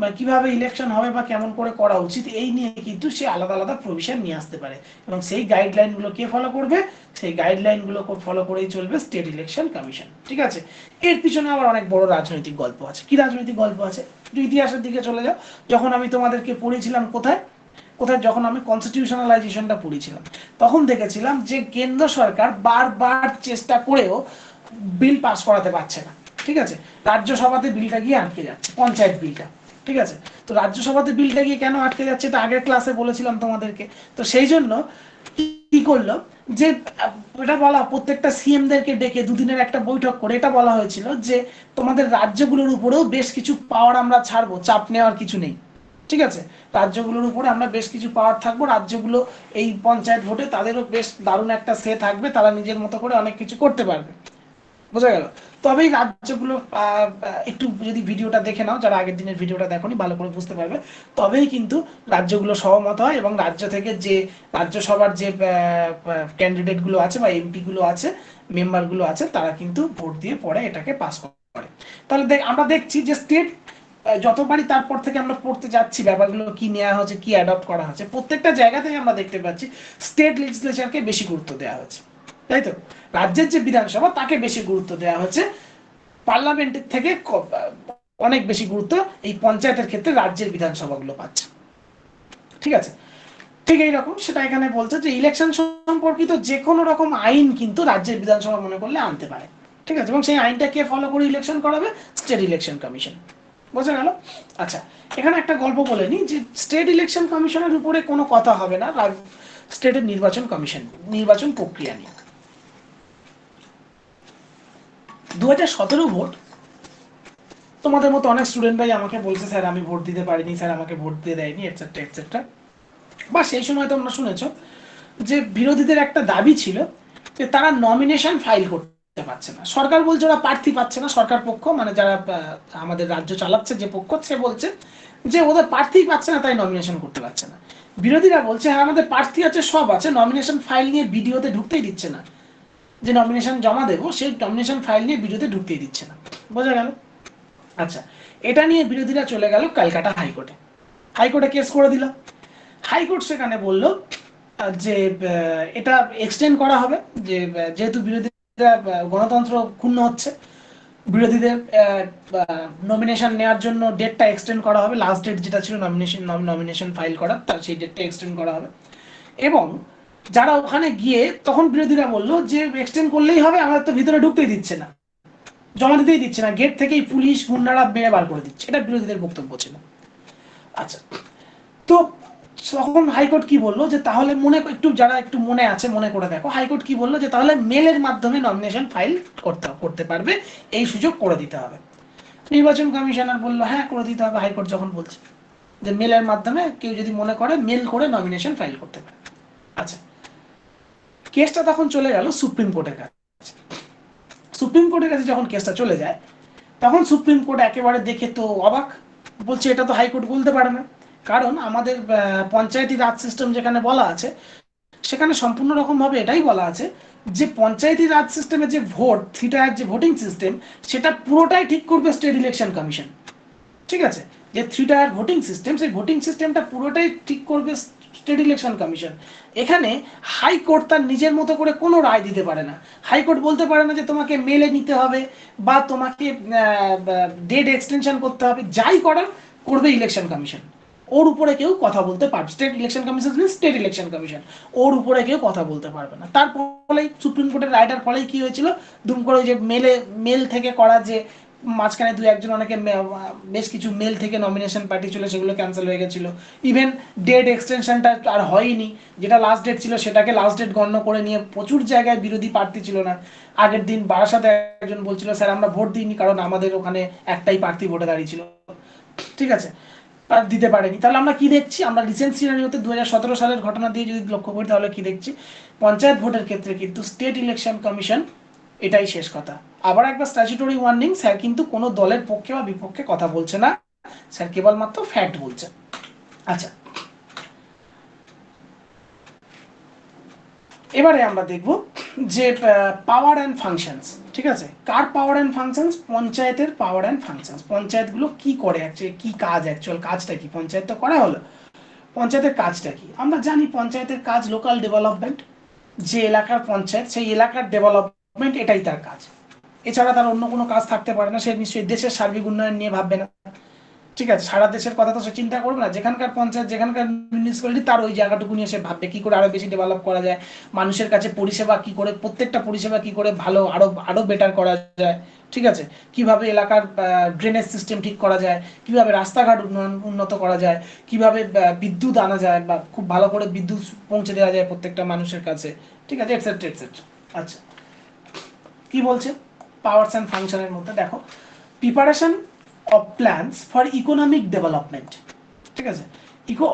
বা কিভাবে ইলেকশন হবে বা কেমন করে করা উচিত, এই নিয়ে কিন্তু সে আলাদা আলাদা প্রভিশন নিয়ে আসতে পারে, এবং সেই গাইডলাইনগুলো কে ফলো করবে, সেই গাইডলাইনগুলো ফলো করেই চলবে স্টেট ইলেকশন কমিশন। ঠিক আছে, এর পিছনে আবার অনেক বড় রাজনৈতিক গল্প আছে। কি রাজনৈতিক গল্প আছে? একটু ইতিহাসের দিকে চলে যাও। যখন আমি তোমাদেরকে পড়েছিলাম কোথায় কোথায় যখন আমি কনস্টিটিউশনালাইজেশনটা পড়েছিলাম, তখন দেখেছিলাম যে কেন্দ্র সরকার বারবার চেষ্টা করেও বিল পাস করাতে পারছে না। ঠিক আছে, রাজ্যসভাতে বিলটা গিয়ে আটকে যাচ্ছে, পঞ্চায়েত বিলটা। ঠিক আছে, তো রাজ্যসভাতে বিলটা গিয়ে কেন আটকে যাচ্ছে এটা আগের ক্লাসে বলেছিলাম তোমাদেরকে। তো সেই জন্য কি করলো যে এটা বলা, প্রত্যেকটা সিএমদেরকে ডেকে দুদিনের একটা বৈঠক করে এটা বলা হয়েছিল যে তোমাদের রাজ্যগুলোর উপরেও বেশ কিছু পাওয়ার আমরা ছাড়বো, চাপ নেওয়ার কিছু নেই। ঠিক আছে, রাজ্যগুলোর উপরে আমরা বেশ কিছু পাওয়ার থাকবো, রাজ্যগুলো এই পঞ্চায়েত ভোটে তাদেরও বেশ দারুণ একটা সে থাকবে, তারা নিজের মতো করে অনেক কিছু করতে পারবে। বোঝা গেল? তবেই রাজ্যগুলো একটু যদি ভিডিওটা দেখে নাও, যারা আগের দিনের ভিডিওটা দেখোনি ভালো করে বুঝতে পারবে, তবেই কিন্তু রাজ্যগুলো সহমত হয় এবং রাজ্য থেকে যে রাজ্যসভার যে ক্যান্ডিডেট গুলো আছে বা এমপি গুলো আছে, মেম্বার গুলো আছে, তারা কিন্তু ভোট দিয়ে পরে এটাকে পাস করে। তাহলে আমরা দেখছি যে স্টেট যতবারই তারপর থেকে আমরা পড়তে যাচ্ছি ব্যাপারগুলো কি নেওয়া হচ্ছে, কি অ্যাডপ্ট করা হচ্ছে, প্রত্যেকটা জায়গাতেই আমরা দেখতে পাচ্ছি স্টেট লেজিসলেচারকে বেশি গুরুত্ব দেওয়া হচ্ছে, তাই তো? রাজ্যের যে বিধানসভা তাকে বেশি গুরুত্ব দেওয়া হচ্ছে, পার্লামেন্টের থেকে অনেক বেশি গুরুত্ব এই পঞ্চায়েতের ক্ষেত্রে রাজ্যের বিধানসভাগুলো পাচ্ছে। ঠিক আছে, ঠিক এইরকম সেটা এখানে বলছে যে ইলেকশন সম্পর্কিত যে কোনো রকম আইন কিন্তু রাজ্যের বিধানসভা মনে করলে আনতে পারে। ঠিক আছে, এবং সেই আইনটা কে ফলো করে ইলেকশন করাবে? State election commission. বোঝা গেল? আচ্ছা, এখানে একটা গল্প বলে নি যে স্টেট ইলেকশন কমিশনের উপরে কোনো কথা হবে না স্টেটের নির্বাচন কমিশন, নির্বাচন প্রক্রিয়া নিয়ে। 2017 ভোট, তোমাদের মতো অনেক স্টুডেন্টরাই আমাকে বলছে স্যার আমি ভোট দিতে পারিনি, স্যার আমাকে ভোট দিয়ে দেয়নি, এটসেট্রা এটসেট্রা। বা সেই সময় তোমরা শুনেছো যে বিরোধীদের একটা দাবি ছিল যে তারা নমিনেশন ফাইল করতে পারছে না। সরকার বলছে ওরা প্রার্থী পাচ্ছে না, সরকার পক্ষ মানে যারা আমাদের রাজ্য চালাচ্ছে যে পক্ষ, সে বলছে যে ওদের প্রার্থী পাচ্ছে না, তাই নমিনেশন করতে পারছে না। বিরোধীরা বলছে হ্যাঁ আমাদের প্রার্থী আছে, সব আছে, নমিনেশন ফাইল নিয়ে ভিডিওতে ঢুকতেই দিচ্ছে না, যে নমিনেশন জমা দেবো সেই নমিনেশন ফাইল নিয়ে ভিডিওতে ঢুকতেই দিচ্ছে না। বোঝা গেল? আচ্ছা, এটা নিয়ে বিরোধীরা চলে গেল ক্যালকাটা হাইকোর্টে, হাইকোর্টে কেস করে দিল। হাইকোর্ট সেখানে বলল যে এটা এক্সটেন্ড করা হবে, যে যেহেতু বিরোধীরা গণতন্ত্র ক্ষুণ্ণ হচ্ছে, বিরোধীদের নমিনেশন নেওয়ার জন্য ডেটটা এক্সটেন্ড করা হবে, লাস্ট ডেট যেটা ছিল নমিনেশন ফাইল করার, তার সেই ডেটটা এক্সটেন্ড করা হবে। এবং যারা ওখানে গিয়ে, তখন বিরোধীরা বলল যে এক্সটেন্ড করলেই হবে, আমাদের তো ভিতরে ঢুকতেই দিচ্ছে না, জমা দিতেই দিচ্ছে না, গেট থেকেই পুলিশ গুন্ডারা মেরে বার করে দিচ্ছে, এটা বিরোধীদের বক্তব্য ছিল। আচ্ছা, তো তখন হাইকোর্ট কি বললো যে তাহলে যারা একটু মনে আছে মনে করে দেখো, হাইকোর্ট কি বললো যে তাহলে মেলের মাধ্যমে নমিনেশন ফাইল করতে পারবে, এই সুযোগ করে দিতে হবে। নির্বাচন কমিশনার বললো হ্যাঁ করে দিতে হবে, হাইকোর্ট যখন বলছে যে মেলের মাধ্যমে কেউ যদি মনে করে মেল করে নমিনেশন ফাইল করতে পারে। আচ্ছা, কেসটা তখন চলে গেল সুপ্রিম কোর্টের কাছে। সুপ্রিম কোর্টের কাছে যখন কেসটা চলে যায়, তখন সুপ্রিম কোর্ট একেবারে দেখে তো অবাক, বলছে এটা তো হাইকোর্ট বলতে পারে না, কারণ আমাদের পঞ্চায়েতি রাজ সিস্টেম যেখানে বলা আছে, সেখানে সম্পূর্ণ রকম ভাবে এটাই বলা আছে যে পঞ্চায়েতি রাজ সিস্টেমে যে ভোট, 3 টায়ার যে ভোটিং সিস্টেম, সেটা পুরোটাই ঠিক করবে স্টেট ইলেকশন কমিশন। ঠিক আছে, যে 3 টায়ার ভোটিং সিস্টেম, সেই ভোটিং সিস্টেমটা পুরোটাই ঠিক করবে স্টেট ইলেকশন কমিশন। এখানে হাইকোর্ট তার নিজের মতো করে কোনো রায় দিতে পারে না। হাইকোর্ট বলতে পারে না যে তোমাকে মেলে নিতে হবে বা তোমাকে ডেট এক্সটেনশন করতে হবে, যাই করার করবে ইলেকশন কমিশন। ওর উপরে কেউ কথা বলতে পারবে, state election commission state election commission, ওর উপরে কেউ কথা বলতে পারবে না। তার ফলেই সুপ্রিম কোর্টের রায়টার ফলেই কি হয়েছিল, দুম করে যে মেল থেকে করা, যে মাঝখানে দু একজন অনেকে বেশ কিছু মেল থেকে নমিনেশন পাঠিয়েছিল, সেগুলো ক্যান্সেল হয়ে গেছিল। ইভেন ডেট এক্সটেনশনটা আর হয়নি, যেটা লাস্ট ডেট ছিল সেটাকে লাস্ট ডেট গণ্য করে নিয়ে প্রচুর জায়গায় বিরোধী প্রার্থী ছিল না। আগের দিন বারাসাতে একজন বলছিল স্যার আমরা ভোট দিইনি, কারণ আমাদের ওখানে একটাই প্রার্থী ভোটে দাঁড়িয়েছিল। ঠিক আছে, আর দিতে পারেনি। তাহলে আমরা কি দেখছি, আমরা রিসেন্ট সিনারিওতে 2017 সালের ঘটনা দিয়ে যদি লক্ষ্য করি, তাহলে কি দেখছি, পঞ্চায়েত ভোটের ক্ষেত্রে কিন্তু স্টেট ইলেকশন কমিশন এটাই শেষ কথা। আবার একবার স্ট্যাচুটরি ওয়ার্নিং, স্যার কিন্তু কোনো দলের পক্ষে বা বিপক্ষে কথা বলছে না, স্যার কেবলমাত্র ফ্যাক্ট বলছে। আচ্ছা, এবারে আমরা দেখব যে পাওয়ার অ্যান্ড ফাংশনস। ঠিক আছে, কার পাওয়ার অ্যান্ড ফাংশনস? পঞ্চায়েতের পাওয়ার অ্যান্ড ফাংশনস। পঞ্চায়েতগুলো কি করে অ্যাকচুয়ালি, কি কাজ, অ্যাকচুয়াল কাজটা কি? পঞ্চায়েত তো করা হলো, পঞ্চায়েতের কাজটা কি? আমরা জানি পঞ্চায়েতের কাজ লোকাল ডেভেলপমেন্ট। যে এলাকার পঞ্চায়েত সেই এলাকার ডেভেলপমেন্ট, এটাই তার কাজ। এছাড়া তার অন্য কোনো কাজ থাকতে পারে না। সে নিশ্চয়ই দেশের সার্বিক উন্নয়ন নিয়ে ভাববে না। ঠিক আছে, সারা দেশের কথা তো সে চিন্তা করবে না। যেখানকার পঞ্চায়েত, যেখানকার মিউনিসিপ্যালিটি, তার ওই জায়গাটুকু নিয়ে সে ভাববে কি করে আরো বেশি ডেভেলপ করা যায়, মানুষের কাছে পরিষেবা কি করে, প্রত্যেকটা পরিষেবা কি করে ভালো আরো আরো বেটার করা যায়। ঠিক আছে, কিভাবে এলাকার ড্রেনেজ সিস্টেম ঠিক করা যায়, কিভাবে রাস্তাঘাট উন্নত করা যায়, কিভাবে বিদ্যুৎ আনা যায় বা খুব ভালো করে বিদ্যুৎ পৌঁছে দেওয়া যায় প্রত্যেকটা মানুষের কাছে। ঠিক আছে, এটসেট্রা এটসেট্রা। আচ্ছা, কি বলছে পাওয়ারস অ্যান্ড ফাংশনের মধ্যে? দেখো, preparation of plans for economic development. ঠিক আছে,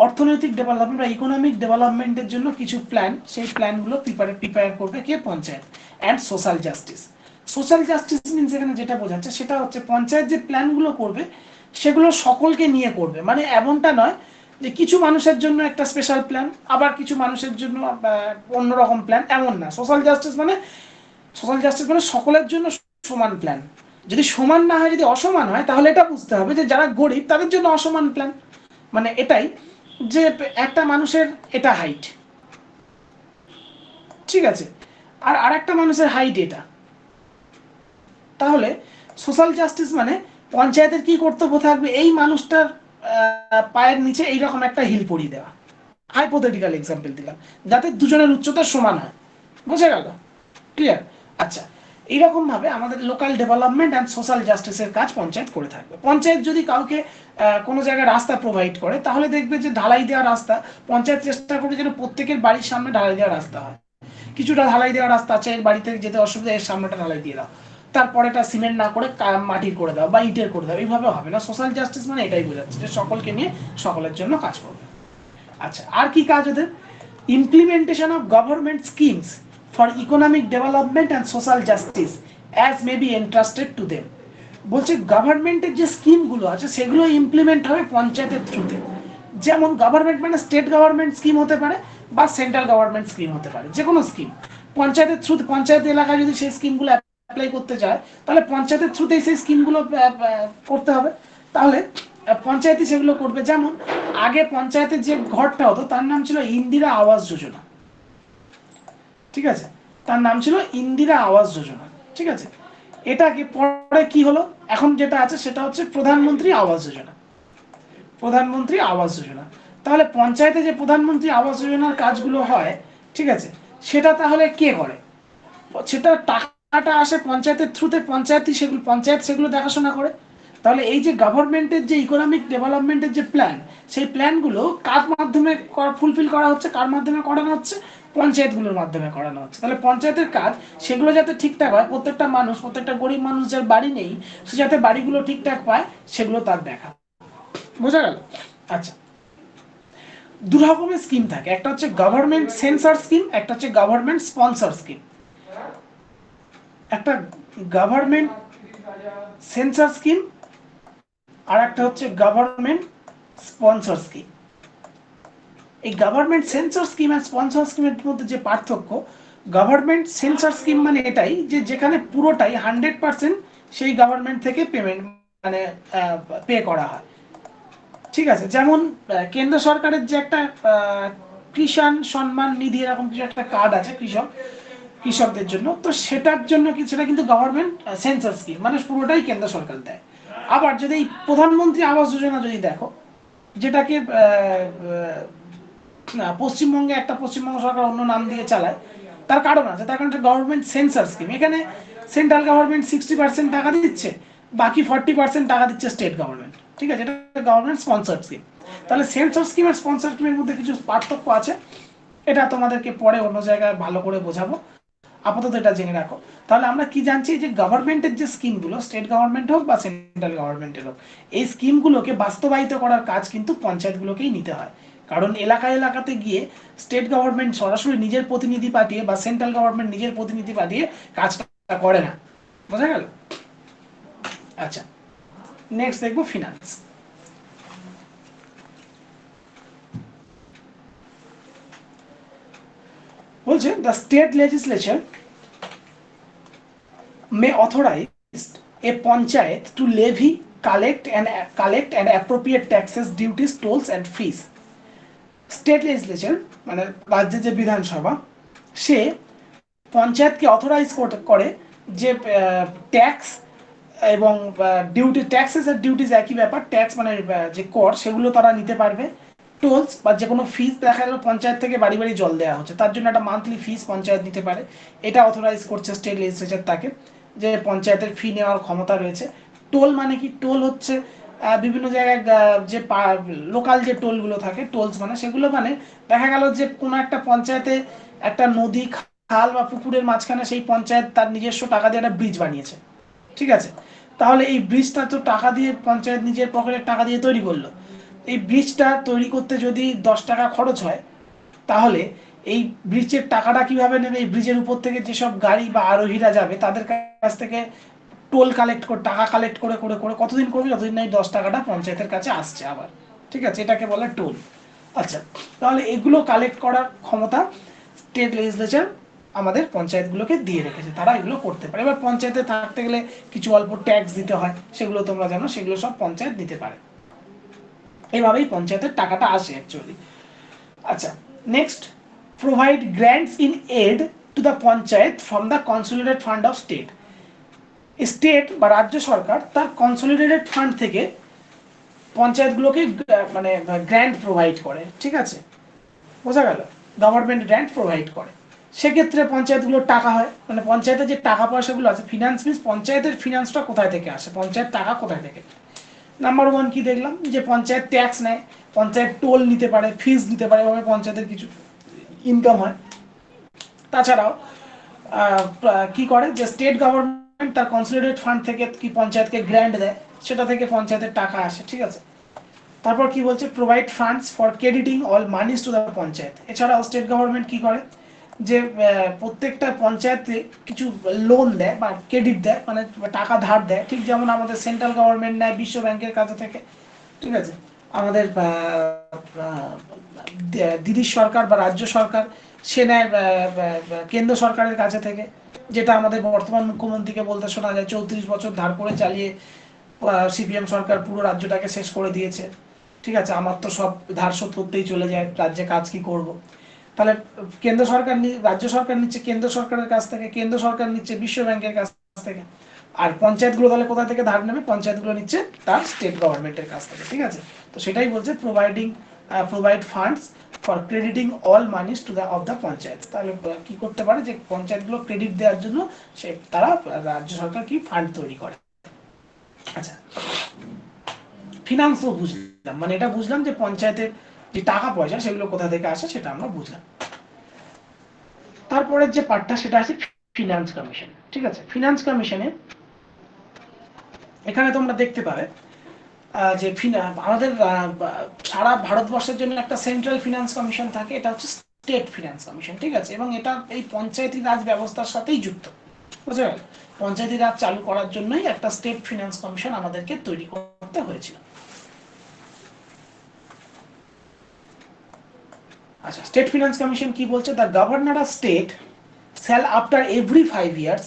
অর্থনৈতিক ডেভেলপমেন্ট বা ইকোনমিক ডেভেলপমেন্টের জন্য কিছু প্ল্যান, সেই প্ল্যানগুলো প্রিপেয়ার করবে কে? Panchayat. And social justice. Social justice means এখানে যেটা বোঝাচ্ছে সেটা হচ্ছে পঞ্চায়েত যে প্ল্যানগুলো করবে সেগুলো সকলকে নিয়ে করবে। মানে এমনটা নয় যে কিছু মানুষের জন্য একটা স্পেশাল প্ল্যান, আবার কিছু মানুষের জন্য অন্যরকম প্ল্যান, এমন না। সোশ্যাল জাস্টিস মানে সকলের জন্য সমান প্ল্যান। যদি সমান না হয়, যদি অসমান হয়, তাহলে এটা বুঝতে হবে যে যারা গরিব তাদের জন্য অসমান প্ল্যান। মানে এটাই যে একটা মানুষের এটা হাইট, ঠিক আছে, আর আরেকটা মানুষের হাইট এটা, তাহলে সোশ্যাল জাস্টিস মানে পঞ্চায়েতের কি কর্তব্য থাকবে? এই মানুষটার পায়ের নিচে এইরকম একটা হিল পরিয়ে দেওয়া। হাইপোথেটিক্যাল এক্সাম্পল দিলাম, যাতে দুজনের উচ্চতা সমান হয়। বুঝে গেল? ক্লিয়ার? আচ্ছা, এইরকম ভাবে আমাদের লোকাল ডেভেলপমেন্ট অ্যান্ড সোশ্যাল জাস্টিসের কাজ পঞ্চায়েত করে থাকবে। পঞ্চায়েত যদি কাউকে কোনো জায়গায় রাস্তা প্রোভাইড করে, তাহলে দেখবে যে ঢালাই দেওয়া রাস্তা, পঞ্চায়েত চেষ্টা করে যেন প্রত্যেকের বাড়ির সামনে ঢালাই দেওয়া রাস্তা হয়। কিছুটা ঢালাই দেওয়া রাস্তা আছে, এর বাড়ি থেকে যেতে অসুবিধা, এর সামনেটা ঢালাই দিয়ে দাও, তারপরে এটা সিমেন্ট না করে মাটির করে দাও বা ইটের করে দাও। এইভাবে হবে না। সোশ্যাল জাস্টিস মানে এটাই বোঝাচ্ছে যে সকলকে নিয়ে সকলের জন্য কাজ করবে। আচ্ছা, আর কি কাজ ওদের? Implementation of government schemes for economic development and social justice as may be entrusted to them. বলছে গভর্নমেন্টের যে স্কিমগুলো আছে সেগুলো ইমপ্লিমেন্ট হবে পঞ্চায়েতের থ্রুতে। যেমন গভর্নমেন্ট মানে স্টেট গভর্নমেন্ট স্কিম হতে পারে বা সেন্ট্রাল গভর্নমেন্ট স্কিম হতে পারে, যে কোনো স্কিম পঞ্চায়েতের থ্রুতে, পঞ্চায়েত এলাকায় যদি সেই স্কিমগুলো অ্যাপ্লাই করতে চায়, তাহলে পঞ্চায়েতের থ্রুতেই সেই স্কিমগুলো করতে হবে। তাহলে পঞ্চায়েতই সেগুলো করবে। যেমন আগে পঞ্চায়েতের যে ঘরটা হতো তার নাম ছিল ইন্দিরা আবাস যোজনা। ঠিক আছে, তার নাম ছিল ইন্দিরা আবাস যোজনা। ঠিক আছে, এটাকে পরে কি হলো, এখন যেটা আছে সেটা হচ্ছে প্রধানমন্ত্রী আবাস যোজনা। প্রধানমন্ত্রী আবাস যোজনা। তাহলে পঞ্চায়েতে যে প্রধানমন্ত্রী আবাস যোজনার কাজগুলো হয়, ঠিক আছে, সেটা তাহলে কে করে? সেটা টাকাটা আসে পঞ্চায়েতের থ্রুতে, পঞ্চায়েত সেগুলো দেখাশোনা করে। তাহলে এই যে গভর্নমেন্টের যে ইকোনমিক ডেভেলপমেন্টের যে প্ল্যান, সেই প্ল্যানগুলো কার মাধ্যমে ফুলফিল করা হচ্ছে, কার মাধ্যমে করানো হচ্ছে? পঞ্চায়েতগুলোর মাধ্যমে করানো হচ্ছে। তাহলে পঞ্চায়েতের কাজ সেগুলো যাতে ঠিকঠাক হয়, প্রত্যেকটা মানুষ, প্রত্যেকটা গরিব মানুষ যার বাড়ি নেই, সে যাতে বাড়িগুলো ঠিকঠাক পায়, সেগুলো তার দেখা। বোঝা গেল? আচ্ছা, দু রকমের স্কিম থাকে, একটা হচ্ছে গভর্নমেন্ট সেন্সর স্কিম, একটা হচ্ছে গভর্নমেন্ট স্পন্সর স্কিম। একটা গভর্নমেন্ট সেন্সর স্কিম আর একটা হচ্ছে গভর্নমেন্ট স্পন্সর স্কিম। এই গভর্নমেন্ট সেন্সর স্কিম আর স্পন্সর স্কিমের মধ্যে যে পার্থক্য, গভর্নমেন্ট সেন্সর স্কিম মানে এটাই যে যেখানে পুরোটাই 100% সেই গভর্নমেন্ট থেকে পেমেন্ট মানে পে করা হয়। ঠিক আছে, যেমন কেন্দ্র সরকারের যে একটা কিষাণ সম্মান নিধি এরকম কিছু একটা কার্ড আছে কৃষকদের জন্য, তো সেটার জন্য সেটা কিন্তু গভর্নমেন্ট সেন্সর স্কিম, মানে পুরোটাই কেন্দ্র সরকার দেয়। আবার যদি এই প্রধানমন্ত্রী আবাস যোজনা যদি দেখো, যেটাকে পশ্চিমবঙ্গে পশ্চিমবঙ্গ সরকার অন্য নাম দিয়ে চালায়, তার কারণ আছে, তার কারণ গভর্নমেন্ট সেন্সর স্কিম। এখানে সেন্ট্রাল গভর্নমেন্ট 60% টাকা দিচ্ছে, বাকি 40% টাকা দিচ্ছে স্টেট গভর্নমেন্ট। ঠিক আছে, এটা গভর্নমেন্ট স্পন্সর স্কিম। তাহলে সেন্সর স্কিম আর স্পন্সর স্কিমের মধ্যে কিছু পার্থক্য আছে, এটা তোমাদেরকে পরে অন্য জায়গায় ভালো করে বোঝাবো, আপাতত এটা জেনে রাখো। তাহলে আমরা কি জানছি যে গভর্নমেন্টের যে স্কিমগুলো, স্টেট গভর্নমেন্ট হোক বা সেন্ট্রাল গভর্নমেন্টের হোক, এই স্কিমগুলোকে বাস্তবায়িত করার কাজ কিন্তু পঞ্চায়েতগুলোকেই নিতে হয়। কারণ এলাকাতে গিয়ে স্টেট গভর্নমেন্ট সরাসরি নিজের প্রতিনিধি পাঠিয়ে বা সেন্ট্রাল গভর্নমেন্ট নিজের প্রতিনিধি পাঠিয়ে কাজটা করে না। বোঝা গেল? আচ্ছা, নেক্সট দেখবো ফিনান্স। বলছে the state legislature may authorise a panchayat to levy collect and appropriate taxes, duties, tolls and fees. State legislature মানে রাজ্যের যে বিধানসভা সে পঞ্চায়েতকে অথরাইজ করে যে ট্যাক্স এবং ডিউটি, ট্যাক্সেস আর ডিউটিস একই ব্যাপার, ট্যাক্স মানে যে কর সেগুলো তারা নিতে পারবে, টোলস বা যে কোনো ফিস, দেখা গেল পঞ্চায়েত থেকে বাড়ি বাড়ি জল দেওয়া হচ্ছে, তার জন্য একটা মান্থলি ফিস পঞ্চায়েত নিতে পারে, এটা অথরাইজ করছে স্টেট লেজিসলেচার তাকে, যে পঞ্চায়েতের ফি নেওয়ার ক্ষমতা রয়েছে। টোল মানে কি? টোল হচ্ছে বিভিন্ন জায়গায় যে লোকাল যে টোলগুলো থাকে, টোলস মানে সেগুলো মানে দেখা গেল যে কোনো একটা পঞ্চায়েতে একটা নদী, খাল বা পুকুরের মাঝখানে সেই পঞ্চায়েত তার নিজস্ব টাকা দিয়ে একটা ব্রিজ বানিয়েছে, ঠিক আছে, তাহলে এই ব্রিজটা তো টাকা দিয়ে পঞ্চায়েত নিজের পকেটের টাকা দিয়ে তৈরি করলো, এই ব্রিজটা তৈরি করতে যদি 10 টাকা খরচ হয়, তাহলে এই ব্রিজের টাকাটা কিভাবে নেবে? এই ব্রিজের উপর থেকে যেসব গাড়ি বা আরোহীরা যাবে তাদের কাছ থেকে টোল কালেক্ট করে, টাকা কালেক্ট করে করে করে কতদিন করবে? যতদিন না এই 10 টাকাটা পঞ্চায়েতের কাছে আসছে আবার, ঠিক আছে, এটাকে বলে টোল। আচ্ছা, তাহলে এগুলো কালেক্ট করার ক্ষমতা স্টেট লেজিসলেচার আমাদের পঞ্চায়েতগুলোকে দিয়ে রেখেছে, তারা এগুলো করতে পারে। এবার পঞ্চায়েতে থাকতে গেলে কিছু অল্প ট্যাক্স দিতে হয়, সেগুলো তোমরা জানো, সেগুলো সব পঞ্চায়েত দিতে পারে, এইভাবেই পঞ্চায়েতের টাকাটা আসে অ্যাকচুয়ালি। আচ্ছা, next, provide grants in aid to the panchayat from the consolidated fund of state. State বা রাজ্য সরকার তার কনসোলিডেটেড ফান্ড থেকে পঞ্চায়েতগুলোকে মানে গ্র্যান্ট প্রোভাইড করে, ঠিক আছে, বোঝা গেল, গভর্নমেন্ট গ্র্যান্ট প্রোভাইড করে, সেক্ষেত্রে পঞ্চায়েতগুলোর টাকা হয়, মানে পঞ্চায়েতের যে টাকা পয়সাগুলো আছে, ফিনান্স মিনস পঞ্চায়েতের ফিনান্সটা কোথায় থেকে আসে, পঞ্চায়েত টাকা কোথায় থেকে। নাম্বার ওয়ান কি দেখলাম, যে পঞ্চায়েত ট্যাক্স নেয়, পঞ্চায়েত টোল নিতে পারে, ফিস দিতে পারে, এভাবে পঞ্চায়েতের কিছু ইনকাম হয়। তাছাড়াও কি করে, যে স্টেট গভর্নমেন্ট তার কনসোলিডেটেড ফান্ড থেকে কি পঞ্চায়েতকে গ্র্যান্ট দেয়, সেটা থেকে পঞ্চায়েতের টাকা আসে, ঠিক আছে। তারপর কি বলছে, provide funds for crediting all monies to the panchayat. এছাড়াও স্টেট গভর্নমেন্ট কি করে, যে প্রত্যেকটা পঞ্চায়েতে কিছু লোন দেয় বা ক্রেডিট দেয়, মানে টাকা ধার দেয়, ঠিক যেমন আমাদের সেন্ট্রাল গভর্নমেন্ট নেয় বিশ্ব ব্যাংকের কাছে থেকে, ঠিক আছে, আমাদের দিদির সরকার বা রাজ্য সরকার সে নেয় কেন্দ্র সরকারের কাছে থেকে, যেটা আমাদের বর্তমান মুখ্যমন্ত্রীকে বলতে শোনা যায় 34 বছর ধার করে চালিয়ে সিপিএম সরকার পুরো রাজ্যটাকে শেষ করে দিয়েছে, ঠিক আছে, আমার তো সব ধার শোধ করতেই চলে যায়, রাজ্যে কাজ কি করব। তাহলে কেন্দ্র সরকার, রাজ্য সরকার নিচ্ছে কেন্দ্র সরকারের কাছ থেকে, কেন্দ্র সরকার নিচ্ছে বিশ্ব ব্যাংকের কাছ থেকে, আর পঞ্চায়েতগুলো তাহলে কোথা থেকে ধার নেবে? পঞ্চায়েতগুলো নিচ্ছে তার স্টেট গভর্নমেন্টের কাছ থেকে, ঠিক আছে। তো সেটাই বলছে provide funds for crediting all monies to the of the panchayat. তাহলে কি করতে পারে, যে পঞ্চায়েতগুলো ক্রেডিট দেওয়ার জন্য তারা রাজ্য সরকার কি ফান্ড তৈরি করে। আচ্ছা, ফিনান্সও বুঝলাম, মানে এটা বুঝলাম যে পঞ্চায়েতের যে টাকা পয়সা সেগুলো কোথা থেকে আসে সেটা আমরা বুঝলাম। তারপরে যে পার্টটা সেটা আছে ফিনান্স কমিশন, ঠিক আছে। ফিনান্স কমিশনে এখানে তোমরা দেখতে পাবে যে আমাদের সারা ভারতবর্ষের জন্য একটা সেন্ট্রাল ফিনান্স কমিশন থাকে, এটা হচ্ছে স্টেট ফিনান্স কমিশন, ঠিক আছে, এবং এটা এই পঞ্চায়েতি রাজ ব্যবস্থার সাথেই যুক্ত, বুঝতে পারলে, পঞ্চায়েতি রাজ চালু করার জন্যই একটা স্টেট ফিনান্স কমিশন আমাদেরকে তৈরি করতে হয়েছিল। আচ্ছা, স্টেট ফিনান্স কমিশন কি বলছে, the governor of state shall after every 5 years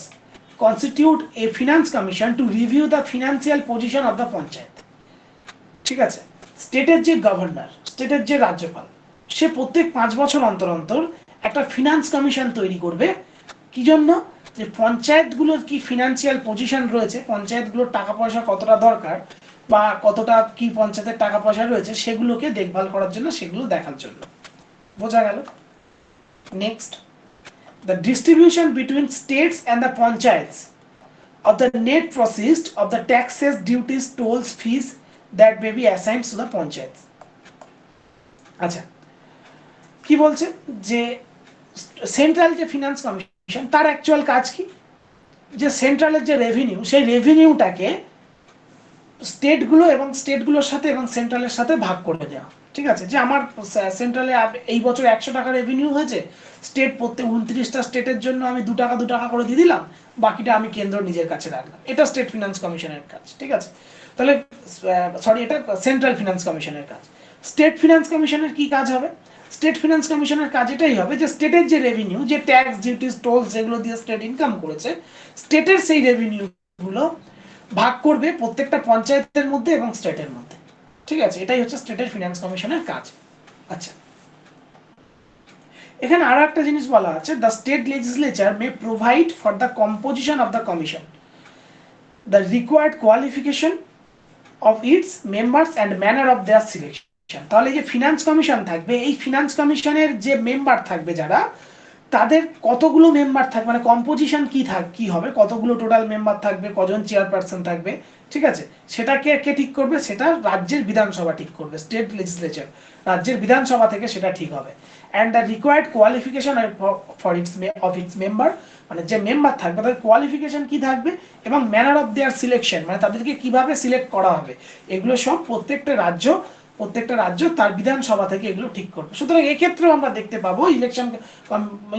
constitute a finance commission to review the financial position of the panchayat, ঠিক আছে। স্টেটের যে গভর্নর, স্টেটের যে রাজ্যপাল, সে প্রত্যেক 5 বছর অন্তর অন্তর একটা ফিনান্স কমিশন তৈরি করবে, কি জন্য, যে পঞ্চায়েতগুলোর কি ফিনান্সিয়াল পজিশন রয়েছে, পঞ্চায়েতগুলোর টাকা পয়সা কতটা দরকার বা কতটা কি পঞ্চায়েতের টাকা পয়সা রয়েছে সেগুলোকে দেখভাল করার জন্য, সেগুলো দেখার জন্য, বোঝা গেল। Next, the distribution between states and the panchayats of the net proceeds of the taxes, duties, tolls, fees that may be assigned to the panchayats. আচ্ছা, কি বলছে, যে সেন্ট্রাল যে ফিনান্স কমিশন তার অ্যাকচুয়াল কাজ কি, যে সেন্ট্রালের যে রেভিনিউ, সেই রেভিনিউটাকে স্টেটগুলো এবং স্টেটগুলোর সাথে এবং সেন্ট্রালের সাথে ভাগ করে দেওয়া, ঠিক আছে, যে আমার সেন্ট্রালে এই বছর 100 টাকা রেভিনিউ হয়েছে, স্টেট প্রত্যেক 29টা স্টেটের জন্য আমি 2 টাকা 2 টাকা করে দিয়ে দিলাম, বাকিটা আমি কেন্দ্র নিজের কাছে রাখলাম, এটা স্টেট ফিনান্স কমিশনের কাজ, ঠিক আছে। তাহলে এটা সেন্ট্রাল ফিনান্স কমিশনের কাজ। স্টেট ফিনান্স কমিশনের কি কাজ হবে, স্টেট ফিনান্স কমিশনের কাজ এটাই হবে যে স্টেটের যে রেভিনিউ, যে ট্যাক্স, ডিউটিস, টোলস যেগুলো দিয়ে স্টেট ইনকাম করেছে, স্টেটের সেই রেভিনিউ গুলো ভাগ করবে প্রত্যেকটা পঞ্চায়েতের মধ্যে এবং স্টেটের মধ্যে। ঠিক আছে, এটাই হচ্ছে স্টেটের ফিনান্স কমিশনের কাজ। আচ্ছা, এখানে আরো একটা জিনিস বলা আছে, the state legislature May provide for the composition of the commission, the required qualification of its members and manner of their selection. তাহলে যে ফিনান্স কমিশন থাকবে, এই ফিনান্স কমিশনের যে মেম্বার থাকবে যারা, তাদের কতগুলো মেম্বার থাকবে, মানে কম্পোজিশন কি হবে, কতগুলো টোটাল মেম্বার থাকবে, কজন চেয়ারপারসন থাকবে, ঠিক আছে, সেটাকে কে ঠিক করবে? সেটা রাজ্যের বিধানসভা ঠিক করবে, স্টেট লেজিসলেচার, রাজ্যের বিধানসভা থেকে সেটা ঠিক হবে। And the required qualification for its member, মানে যে মেম্বার থাকবে তাদের কোয়ালিফিকেশন কি থাকবে এবং ম্যানার অফ দেয়ার সিলেকশন, মানে তাদেরকে কিভাবে সিলেক্ট করা হবে, এগুলো সব প্রত্যেকটা রাজ্য তার বিধানসভা থেকে এগুলো ঠিক করবে। সুতরাং এক্ষেত্রেও আমরা দেখতে পাবো